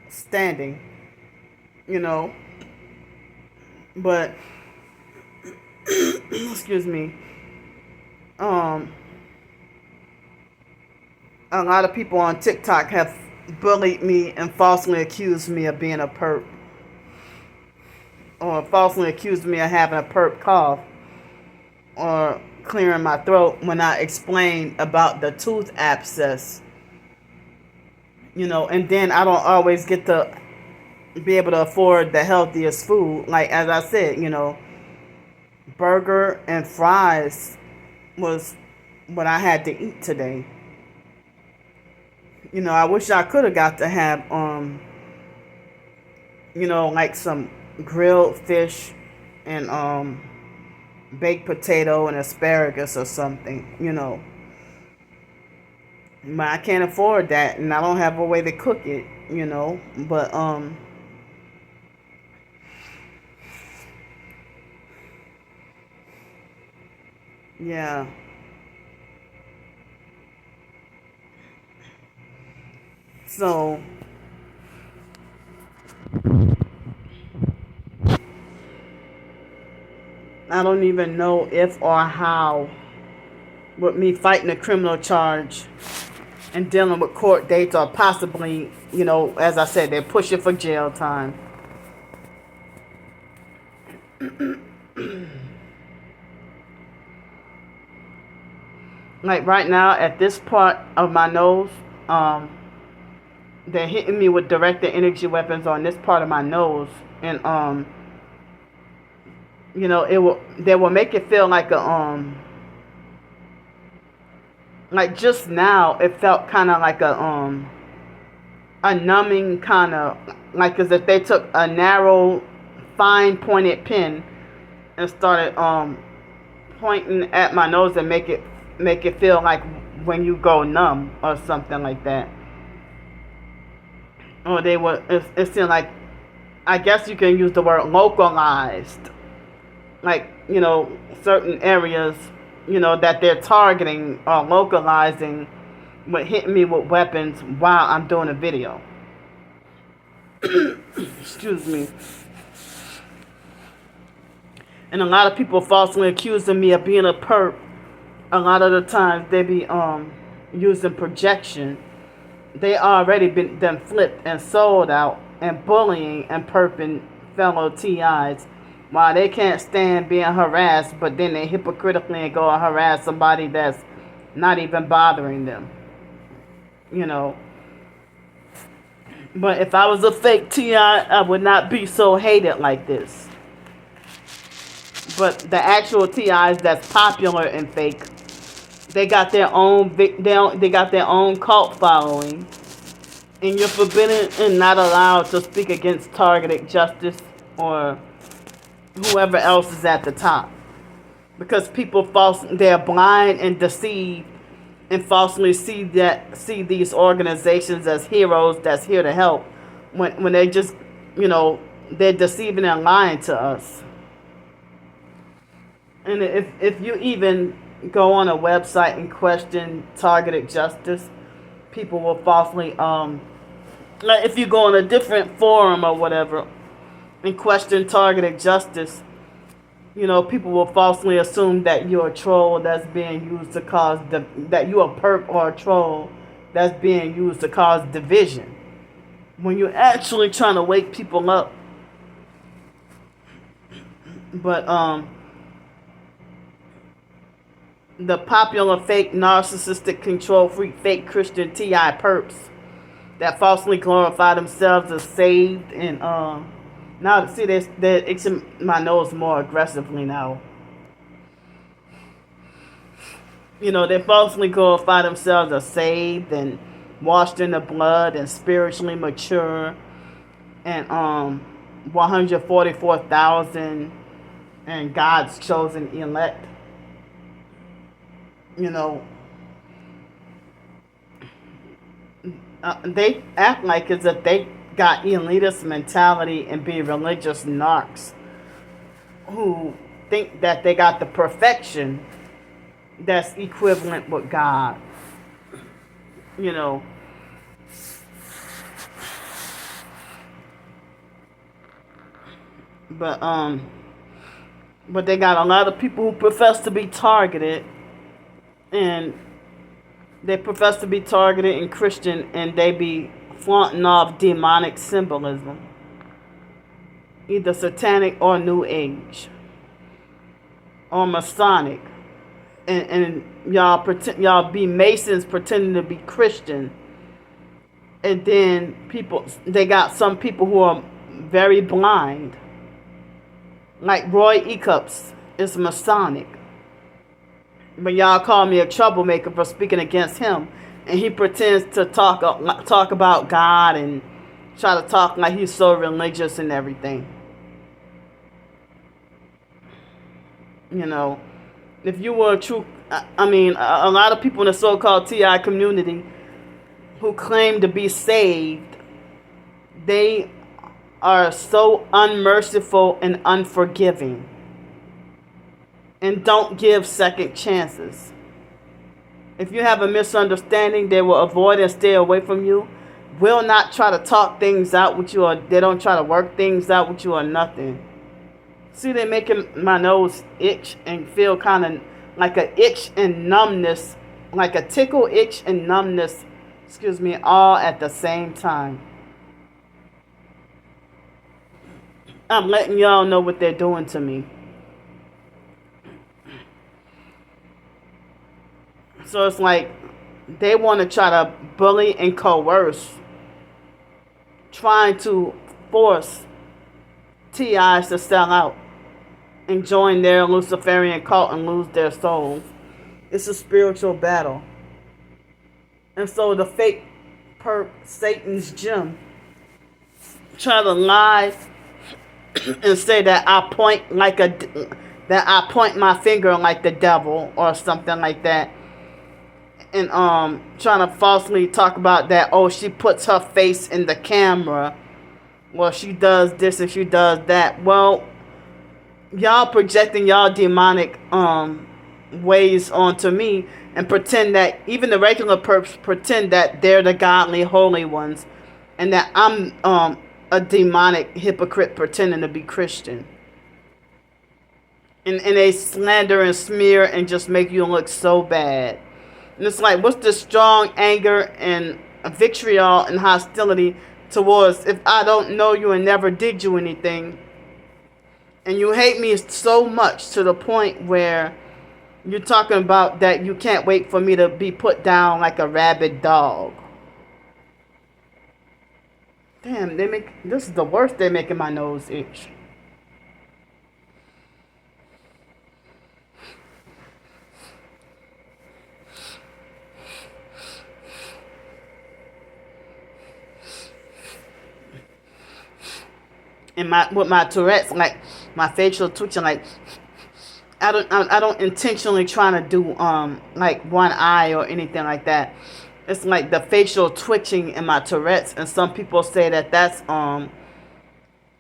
standing, you know. But excuse me. A lot of people on TikTok have bullied me and falsely accused me of being a perp, or falsely accused me of having a perp cough or clearing my throat when I explained about the tooth abscess, you know. And then I don't always get to be able to afford the healthiest food. Like, as I said, you know, burger and fries was what I had to eat today. You know, I wish I could have got to have, you know, like some grilled fish and baked potato and asparagus or something, you know. But I can't afford that, and I don't have a way to cook it, you know. But yeah. So I don't even know if or how, with me fighting a criminal charge and dealing with court dates, or possibly, you know, as I said, they're pushing for jail time. Like right now, at this part of my nose, they're hitting me with directed energy weapons on this part of my nose, and you know, they will make it feel like like just now it felt kind of like a numbing kind of, like as if they took a narrow, fine pointed pin and started pointing at my nose and make it feel like when you go numb or something like that. Or they were, it seemed like, I guess you can use the word localized. Like, you know, certain areas, you know, that they're targeting or localizing, but hitting me with weapons while I'm doing a video. Excuse me. And a lot of people falsely accusing me of being a perp. A lot of the times they be using projection. They already been done flipped and sold out and bullying and perping fellow TIs, while they can't stand being harassed, but then they hypocritically go and harass somebody that's not even bothering them, you know. But if I was a fake TI, I would not be so hated like this. But the actual TIs that's popular and fake, they got their own they got their own cult following, and you're forbidden and not allowed to speak against targeted justice or whoever else is at the top, because people they're blind and deceived and falsely see these organizations as heroes that's here to help, when they just, you know, they're deceiving and lying to us. And if you even go on a website and question targeted justice, people will falsely like if you go on a different forum or whatever and question targeted justice, you know, people will falsely assume that you're a troll that's being used to cause that you're a perp or a troll that's being used to cause division, when you're actually trying to wake people up. But the popular fake narcissistic control freak fake Christian TI perps that falsely glorify themselves as saved and Now, see, they're itching my nose more aggressively now. You know, they falsely glorify themselves as saved and washed in the blood and spiritually mature and 144,000 and God's chosen elect. You know, they act like as if they got elitist mentality and be religious narcs who think that they got the perfection that's equivalent with God. You know, but they got a lot of people who profess to be targeted, and they profess to be targeted and Christian, and they be flaunting off demonic symbolism, either satanic or New Age or Masonic, and y'all be Masons pretending to be Christian, and then they got some people who are very blind, like Roy Ecups is Masonic. But y'all call me a troublemaker for speaking against him. And he pretends to talk about God and try to talk like he's so religious and everything. You know, if you were a true... a lot of people in the so-called TI community who claim to be saved, they are so unmerciful and unforgiving and don't give second chances. If you have a misunderstanding, they will avoid and stay away from you, will not try to talk things out with you, or they don't try to work things out with you or nothing. See, they're making my nose itch and feel kind of like a itch and numbness, like a tickle, itch, and numbness, all at the same time. I'm letting y'all know what they're doing to me. So it's like they want to try to bully and coerce, trying to force TIs to sell out and join their Luciferian cult and lose their souls. It's a spiritual battle. And so the fake perp Satan's gym try to lie and say that I point my finger like the devil or something like that. And trying to falsely talk about that, oh, she puts her face in the camera, well, she does this and she does that. Well, y'all projecting y'all demonic ways onto me and pretend that even the regular perps pretend that they're the godly holy ones and that I'm a demonic hypocrite pretending to be Christian. And they slander and smear and just make you look so bad. And it's like, what's the strong anger and vitriol and hostility towards if I don't know you and never did you anything? And you hate me so much to the point where you're talking about that you can't wait for me to be put down like a rabid dog. Damn, this is the worst. They're making my nose itch. And with my Tourette's, like my facial twitching, like I don't intentionally trying to do like one eye or anything like that. It's like the facial twitching in my Tourette's, and some people say that that's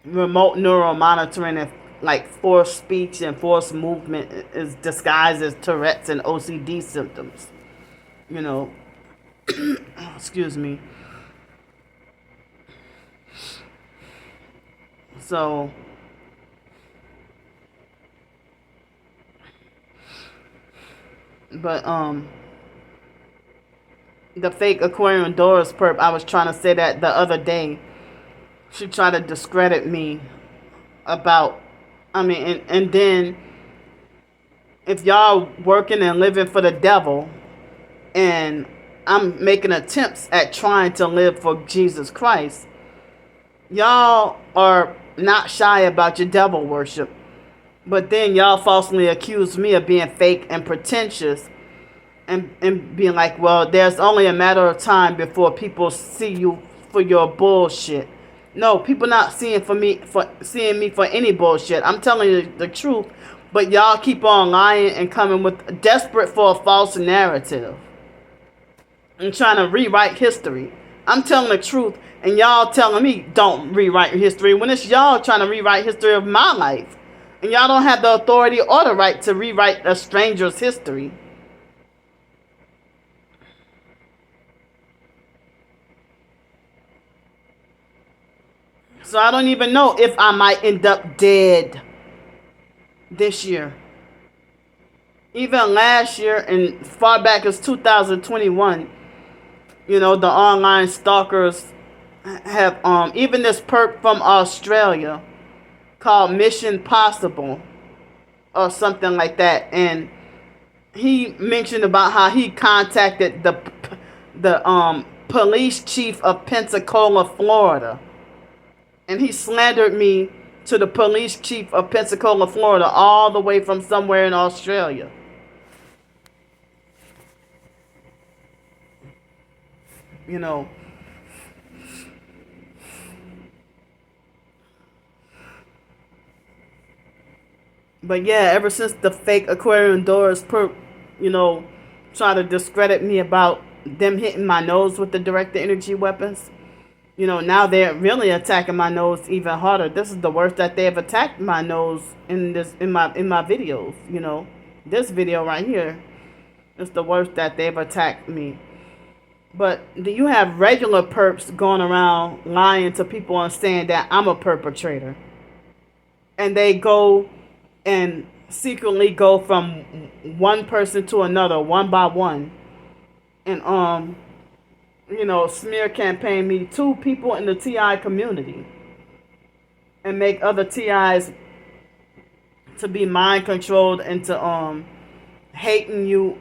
remote neural monitoring and like forced speech and forced movement is disguised as Tourette's and OCD symptoms. You know, excuse me. So, but the fake Aquarian Doris perp, I was trying to say that the other day. She tried to discredit me about, and then if y'all working and living for the devil, and I'm making attempts at trying to live for Jesus Christ, Y'all are not shy about your devil worship, but then y'all falsely accuse me of being fake and pretentious, and being like, well, there's only a matter of time before people see you for your bullshit. No, people not seeing me for any bullshit. I'm telling you the truth, but y'all keep on lying and coming with desperate for a false narrative and trying to rewrite history. I'm telling the truth, and y'all telling me don't rewrite history when it's y'all trying to rewrite history of my life, and y'all don't have the authority or the right to rewrite a stranger's history. So I don't even know if I might end up dead this year. Even last year, and far back as 2021, the online stalkers have even this perp from Australia called Mission Possible or something like that, and he mentioned about how he contacted the police chief of Pensacola, Florida. And he slandered me to the police chief of Pensacola, Florida, all the way from somewhere in Australia. But yeah, ever since the fake Aquarian Doors perp, try to discredit me about them hitting my nose with the directed energy weapons, now they're really attacking my nose even harder. This is the worst that they've attacked my nose in my videos. This video right here is the worst that they've attacked me. But do you have regular perps going around lying to people and saying that I'm a perpetrator, and they go and secretly go from one person to another, one by one, and smear campaign me to people in the TI community and make other TIs to be mind controlled and to hating you,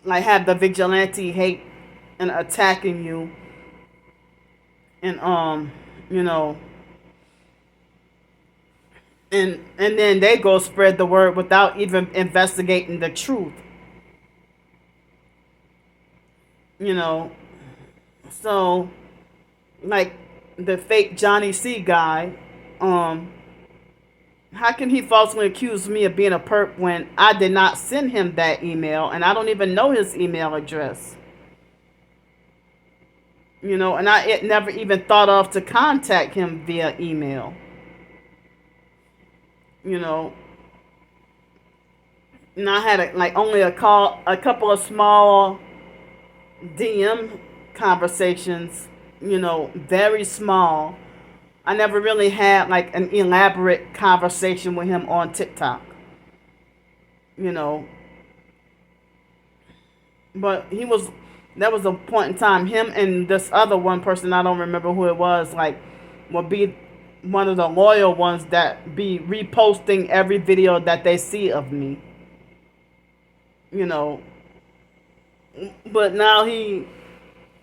like have the vigilante hate and attacking you, and and then they go spread the word without even investigating the truth. So, like the fake Johnny C guy, how can he falsely accuse me of being a perp when I did not send him that email and I don't even know his email address? And I never even thought of to contact him via email. And I had only a couple of small DM conversations, very small. I never really had like an elaborate conversation with him on TikTok, but that was a point in time, him and this other one person, I don't remember who it was, will be one of the loyal ones that be reposting every video that they see of me, but now he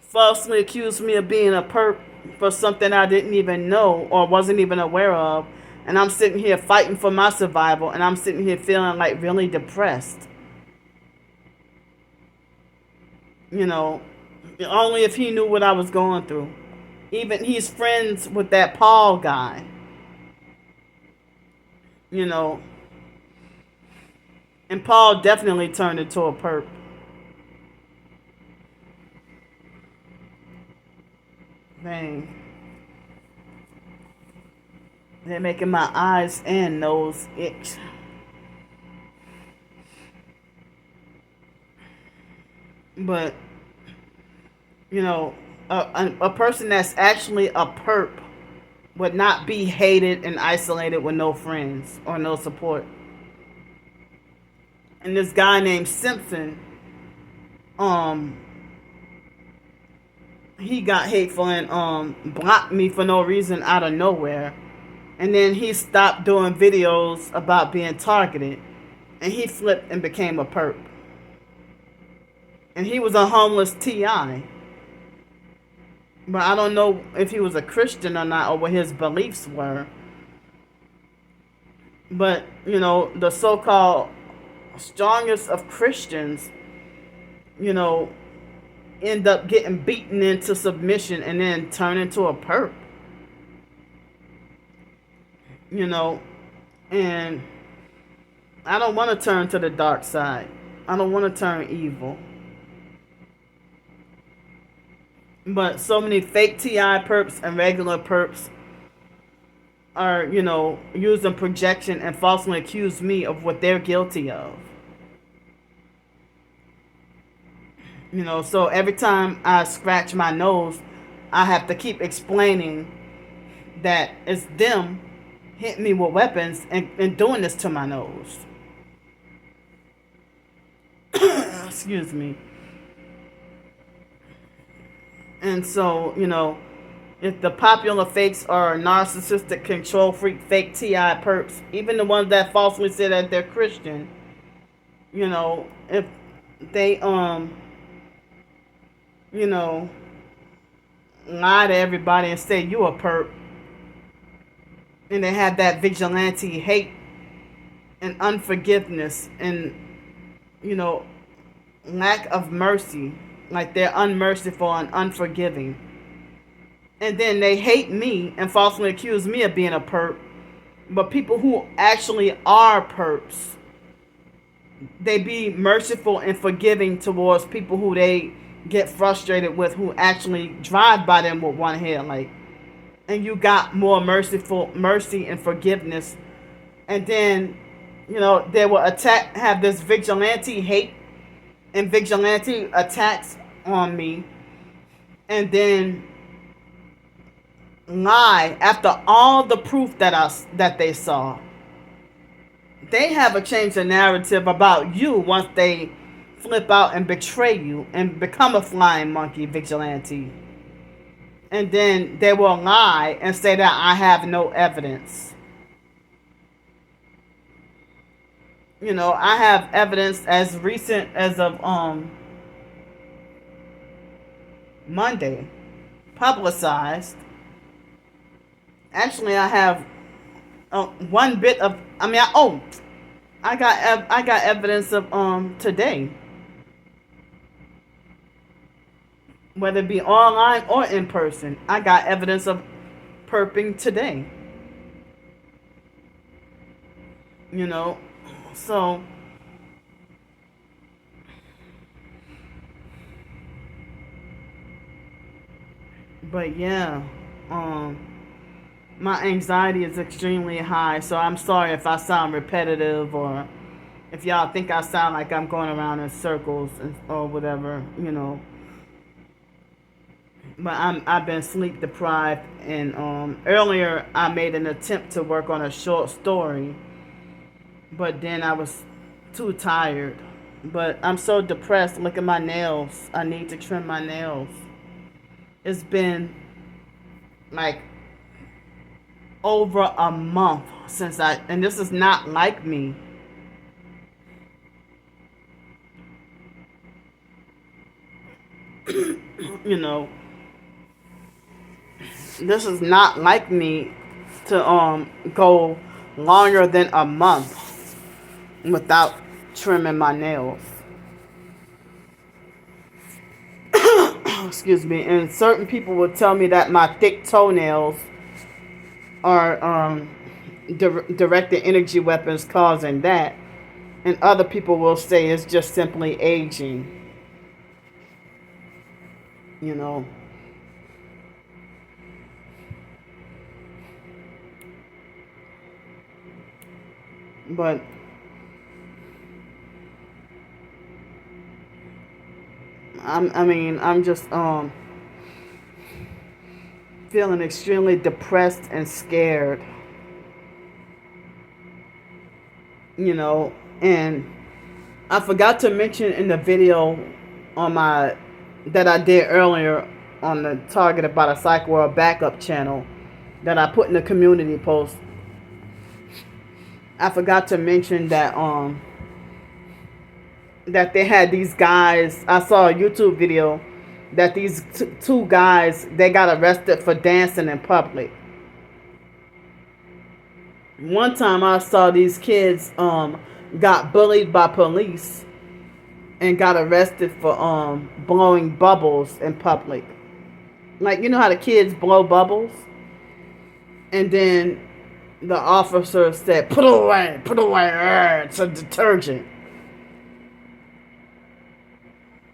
falsely accused me of being a perp for something I didn't even know or wasn't even aware of. And I'm sitting here fighting for my survival, and I'm sitting here feeling like really depressed. Only if he knew what I was going through. Even he's friends with that Paul guy. And Paul definitely turned into a perp. Dang. They're making my eyes and nose itch. But, a person that's actually a perp would not be hated and isolated with no friends or no support. And this guy named Simpson, he got hateful and blocked me for no reason out of nowhere. And then he stopped doing videos about being targeted, and he flipped and became a perp. And he was a homeless TI. But I don't know if he was a Christian or not, or what his beliefs were. But, the so-called strongest of Christians, you know, end up getting beaten into submission and then turn into a perp. And I don't want to turn to the dark side. I don't want to turn evil. But so many fake TI perps and regular perps are, using projection and falsely accuse me of what they're guilty of. So every time I scratch my nose, I have to keep explaining that it's them hitting me with weapons and doing this to my nose. Excuse me. And so, if the popular fakes are narcissistic, control freak, fake TI perps, even the ones that falsely say that they're Christian, if they, lie to everybody and say you a perp, and they have that vigilante hate and unforgiveness and, lack of mercy, like they're unmerciful and unforgiving. And then they hate me and falsely accuse me of being a perp. But people who actually are perps, they be merciful and forgiving towards people who they get frustrated with, who actually drive by them with one headlight. And you got more mercy and forgiveness. And then, they will have this vigilante hate and vigilante attacks on me, and then lie after all the proof that they saw. They have a change of narrative about you once they flip out and betray you and become a flying monkey vigilante. And then they will lie and say that I have no evidence. I have evidence as recent as of Monday, publicized. Actually, I have one bit of. I got evidence of today, whether it be online or in person. I got evidence of perping today. So, but yeah, my anxiety is extremely high, so I'm sorry if I sound repetitive or if y'all think I sound like I'm going around in circles or whatever, But I've been sleep deprived, and earlier I made an attempt to work on a short story, but then I was too tired. But I'm so depressed. Look at my nails. I need to trim my nails. It's been like over a month since and this is not like me. This is not like me to go longer than a month without trimming my nails. Excuse me. And certain people will tell me that my thick toenails are directed energy weapons causing that, and other people will say it's just simply aging. But I'm just feeling extremely depressed and scared. And I forgot to mention in the video that I did earlier on the Targeted by the PsychWorld backup channel that I put in the community post. I forgot to mention that that they had these guys. I saw a YouTube video that these two guys, they got arrested for dancing in public. One time I saw these kids got bullied by police and got arrested for blowing bubbles in public. Like, you know how the kids blow bubbles? And then the officer said, put away, it's a detergent.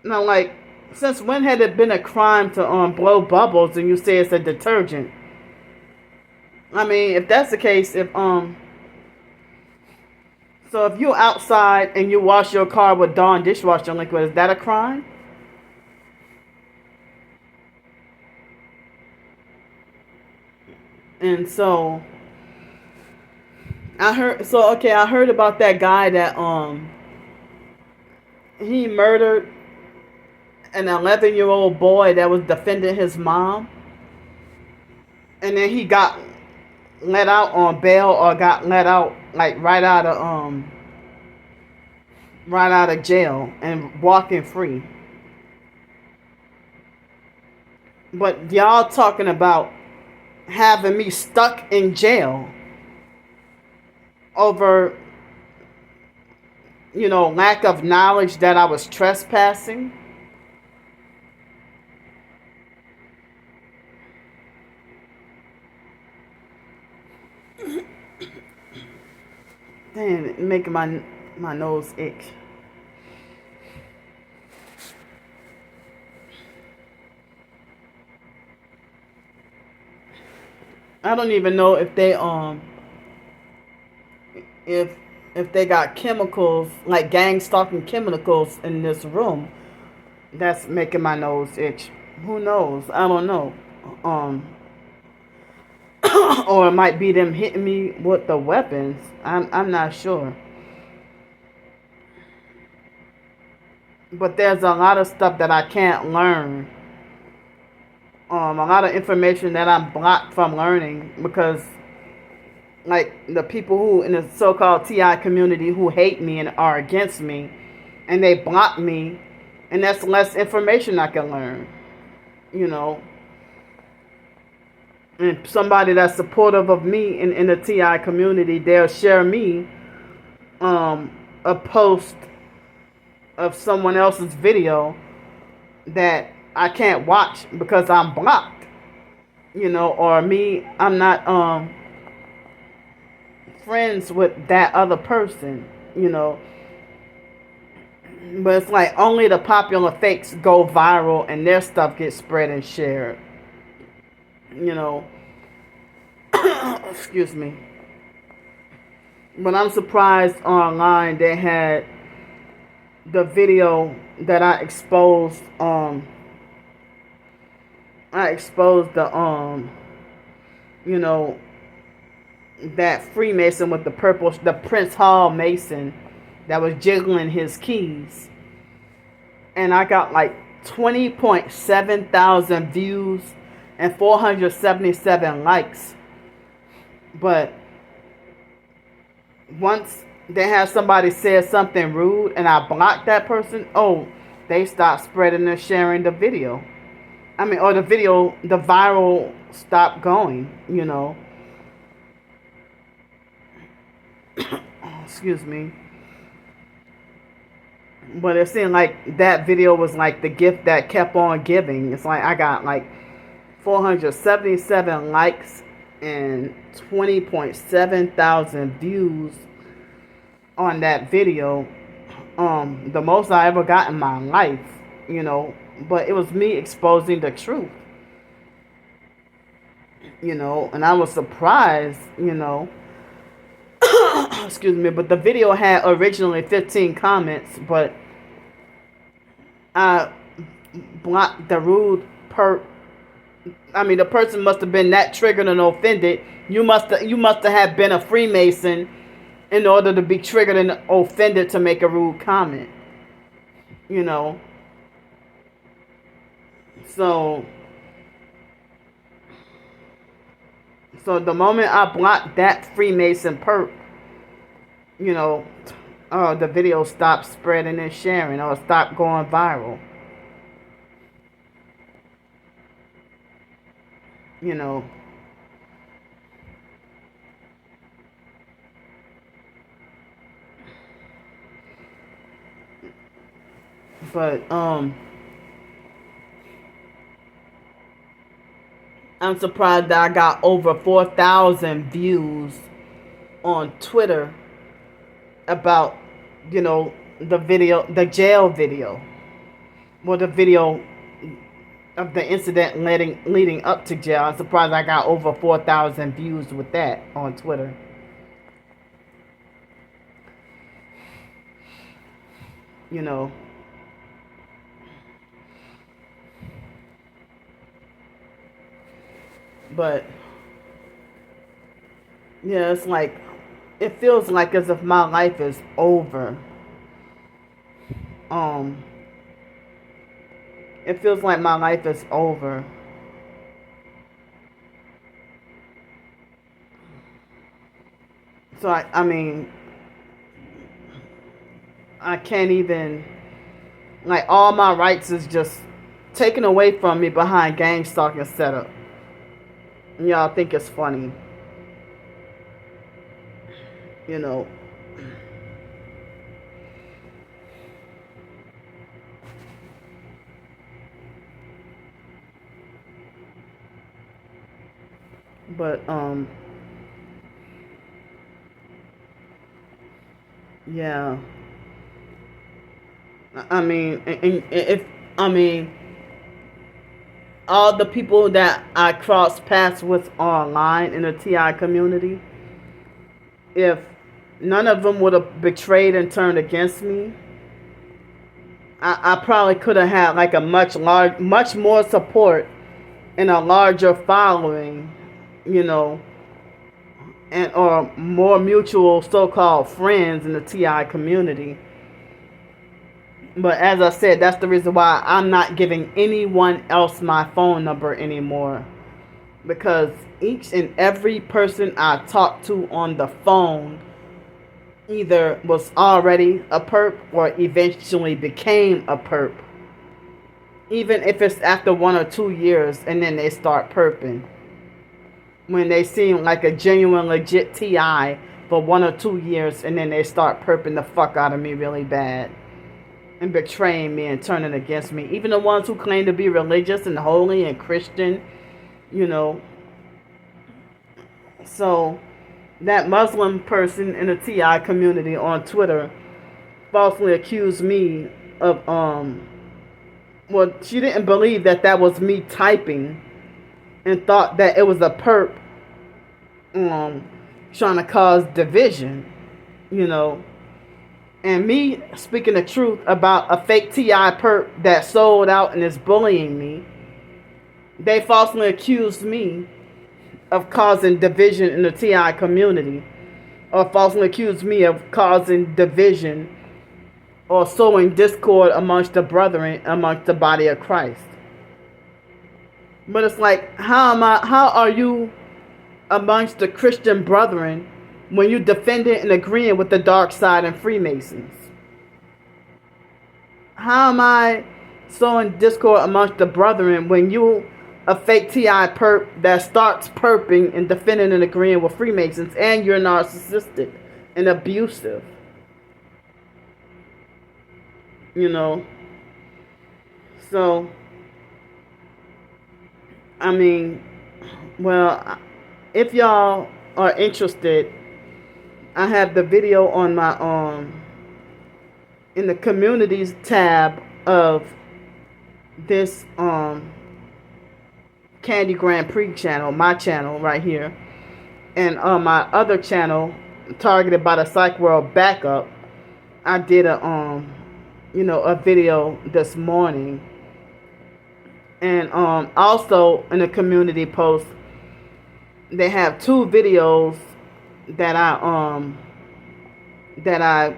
Now, like, since when had it been a crime to blow bubbles and you say it's a detergent? I mean, if that's the case, so if you're outside and you wash your car with Dawn dishwashing liquid, is that a crime? And so I heard about that guy that he murdered an 11-year-old boy that was defending his mom, and then he got let out on bail, or got let out like right out of jail and walking free. But y'all talking about having me stuck in jail over, lack of knowledge that I was trespassing. Damn, it's making my nose itch. I don't even know if they if they got chemicals, like gang stalking chemicals in this room that's making my nose itch. Who knows? I don't know. Or it might be them hitting me with the weapons. I'm not sure. But there's a lot of stuff that I can't learn. A lot of information that I'm blocked from learning because, like, the people who in the so-called TI community who hate me and are against me, and they block me, and that's less information I can learn, And somebody that's supportive of me in the TI community, they'll share me a post of someone else's video that I can't watch because I'm blocked, or me, I'm not friends with that other person, But it's like only the popular fakes go viral and their stuff gets spread and shared, Excuse me. But I'm surprised online they had the video that I exposed. I exposed the that Freemason with the Prince Hall Mason that was jiggling his keys, and I got like 20.7 thousand views and 477 likes. But once they have somebody say something rude and I block that person, they stop spreading and sharing the video. Or the video, the viral stopped going, Excuse me. But it seemed like that video was like the gift that kept on giving. It's like I got like 477 likes and 20.7 thousand views on that video. The most I ever got in my life, But it was me exposing the truth, And I was surprised, Excuse me, but the video had originally 15 comments, but I blocked the rude the person must have been that triggered and offended. You must have been a Freemason in order to be triggered and offended to make a rude comment. So the moment I blocked that Freemason perp, the video stopped spreading and sharing, or stopped going viral. you know. But I'm surprised that I got over 4,000 views on Twitter about, the video, the jail video, or the video of the incident leading up to jail. I'm surprised I got over 4,000 views with that on Twitter. You know. But yeah, it's like, it feels like as if my life is over. It feels like my life is over. So I mean, I can't even, like, all my rights is just taken away from me behind gang stalking setup. And y'all think it's funny. You know. But yeah. I mean, all the people that I crossed paths with online in the TI community, if none of them would have betrayed and turned against me, I probably could have had like a much more support and a larger following, and or more mutual so-called friends in the TI community. But as I said, that's the reason why I'm not giving anyone else my phone number anymore. Because each and every person I talked to on the phone either was already a perp or eventually became a perp. Even if it's after 1 or 2 years and then they start perping. When they seem like a genuine, legit TI for 1 or 2 years and then they start perping the fuck out of me really bad. And betraying me and turning against me. Even the ones who claim to be religious and holy and Christian, So, that Muslim person in the TI community on Twitter falsely accused me of, she didn't believe that was me typing and thought that it was a perp, trying to cause division, And me speaking the truth about a fake TI perp that sold out and is bullying me, they falsely accused me of causing division in the TI community, or falsely accused me of causing division or sowing discord amongst the brethren, amongst the body of Christ. But it's like, how are you amongst the Christian brethren when you defending and agreeing with the dark side and Freemasons? How am I sowing discord amongst the brethren when you a fake TI perp that starts perping and defending and agreeing with Freemasons, and you're narcissistic and abusive? So, I mean, well, if y'all are interested, I have the video on my in the communities tab of this Candy Grand Prix channel, my channel right here, and on my other channel targeted by the Psych World Backup, I did a video this morning, and also in the community post they have 2 videos that I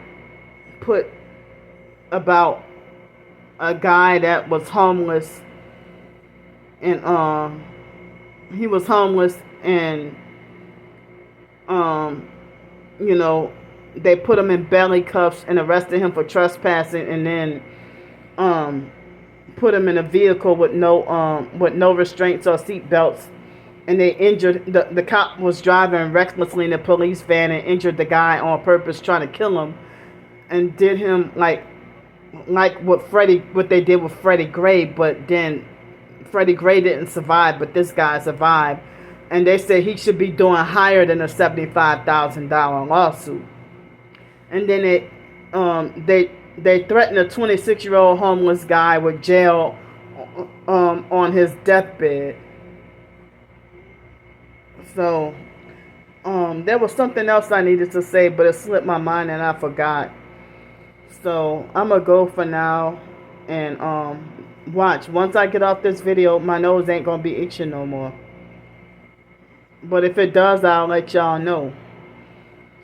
put about a guy that was homeless, and he was homeless, and they put him in belly cuffs and arrested him for trespassing, and then put him in a vehicle with no restraints or seat belts, and they injured the cop was driving recklessly in the police van and injured the guy on purpose, trying to kill him, and did him like what they did with Freddie Gray, but then Freddie Gray didn't survive, but this guy survived, and they said he should be doing higher than a $75,000 lawsuit. And then they threatened a 26-year-old homeless guy with jail on his deathbed. So there was something else I needed to say, but it slipped my mind and I forgot. So I'm gonna go for now, and watch. Once I get off this video, my nose ain't gonna be itching no more. But if it does, I'll let y'all know.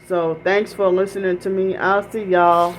So thanks for listening to me. I'll see y'all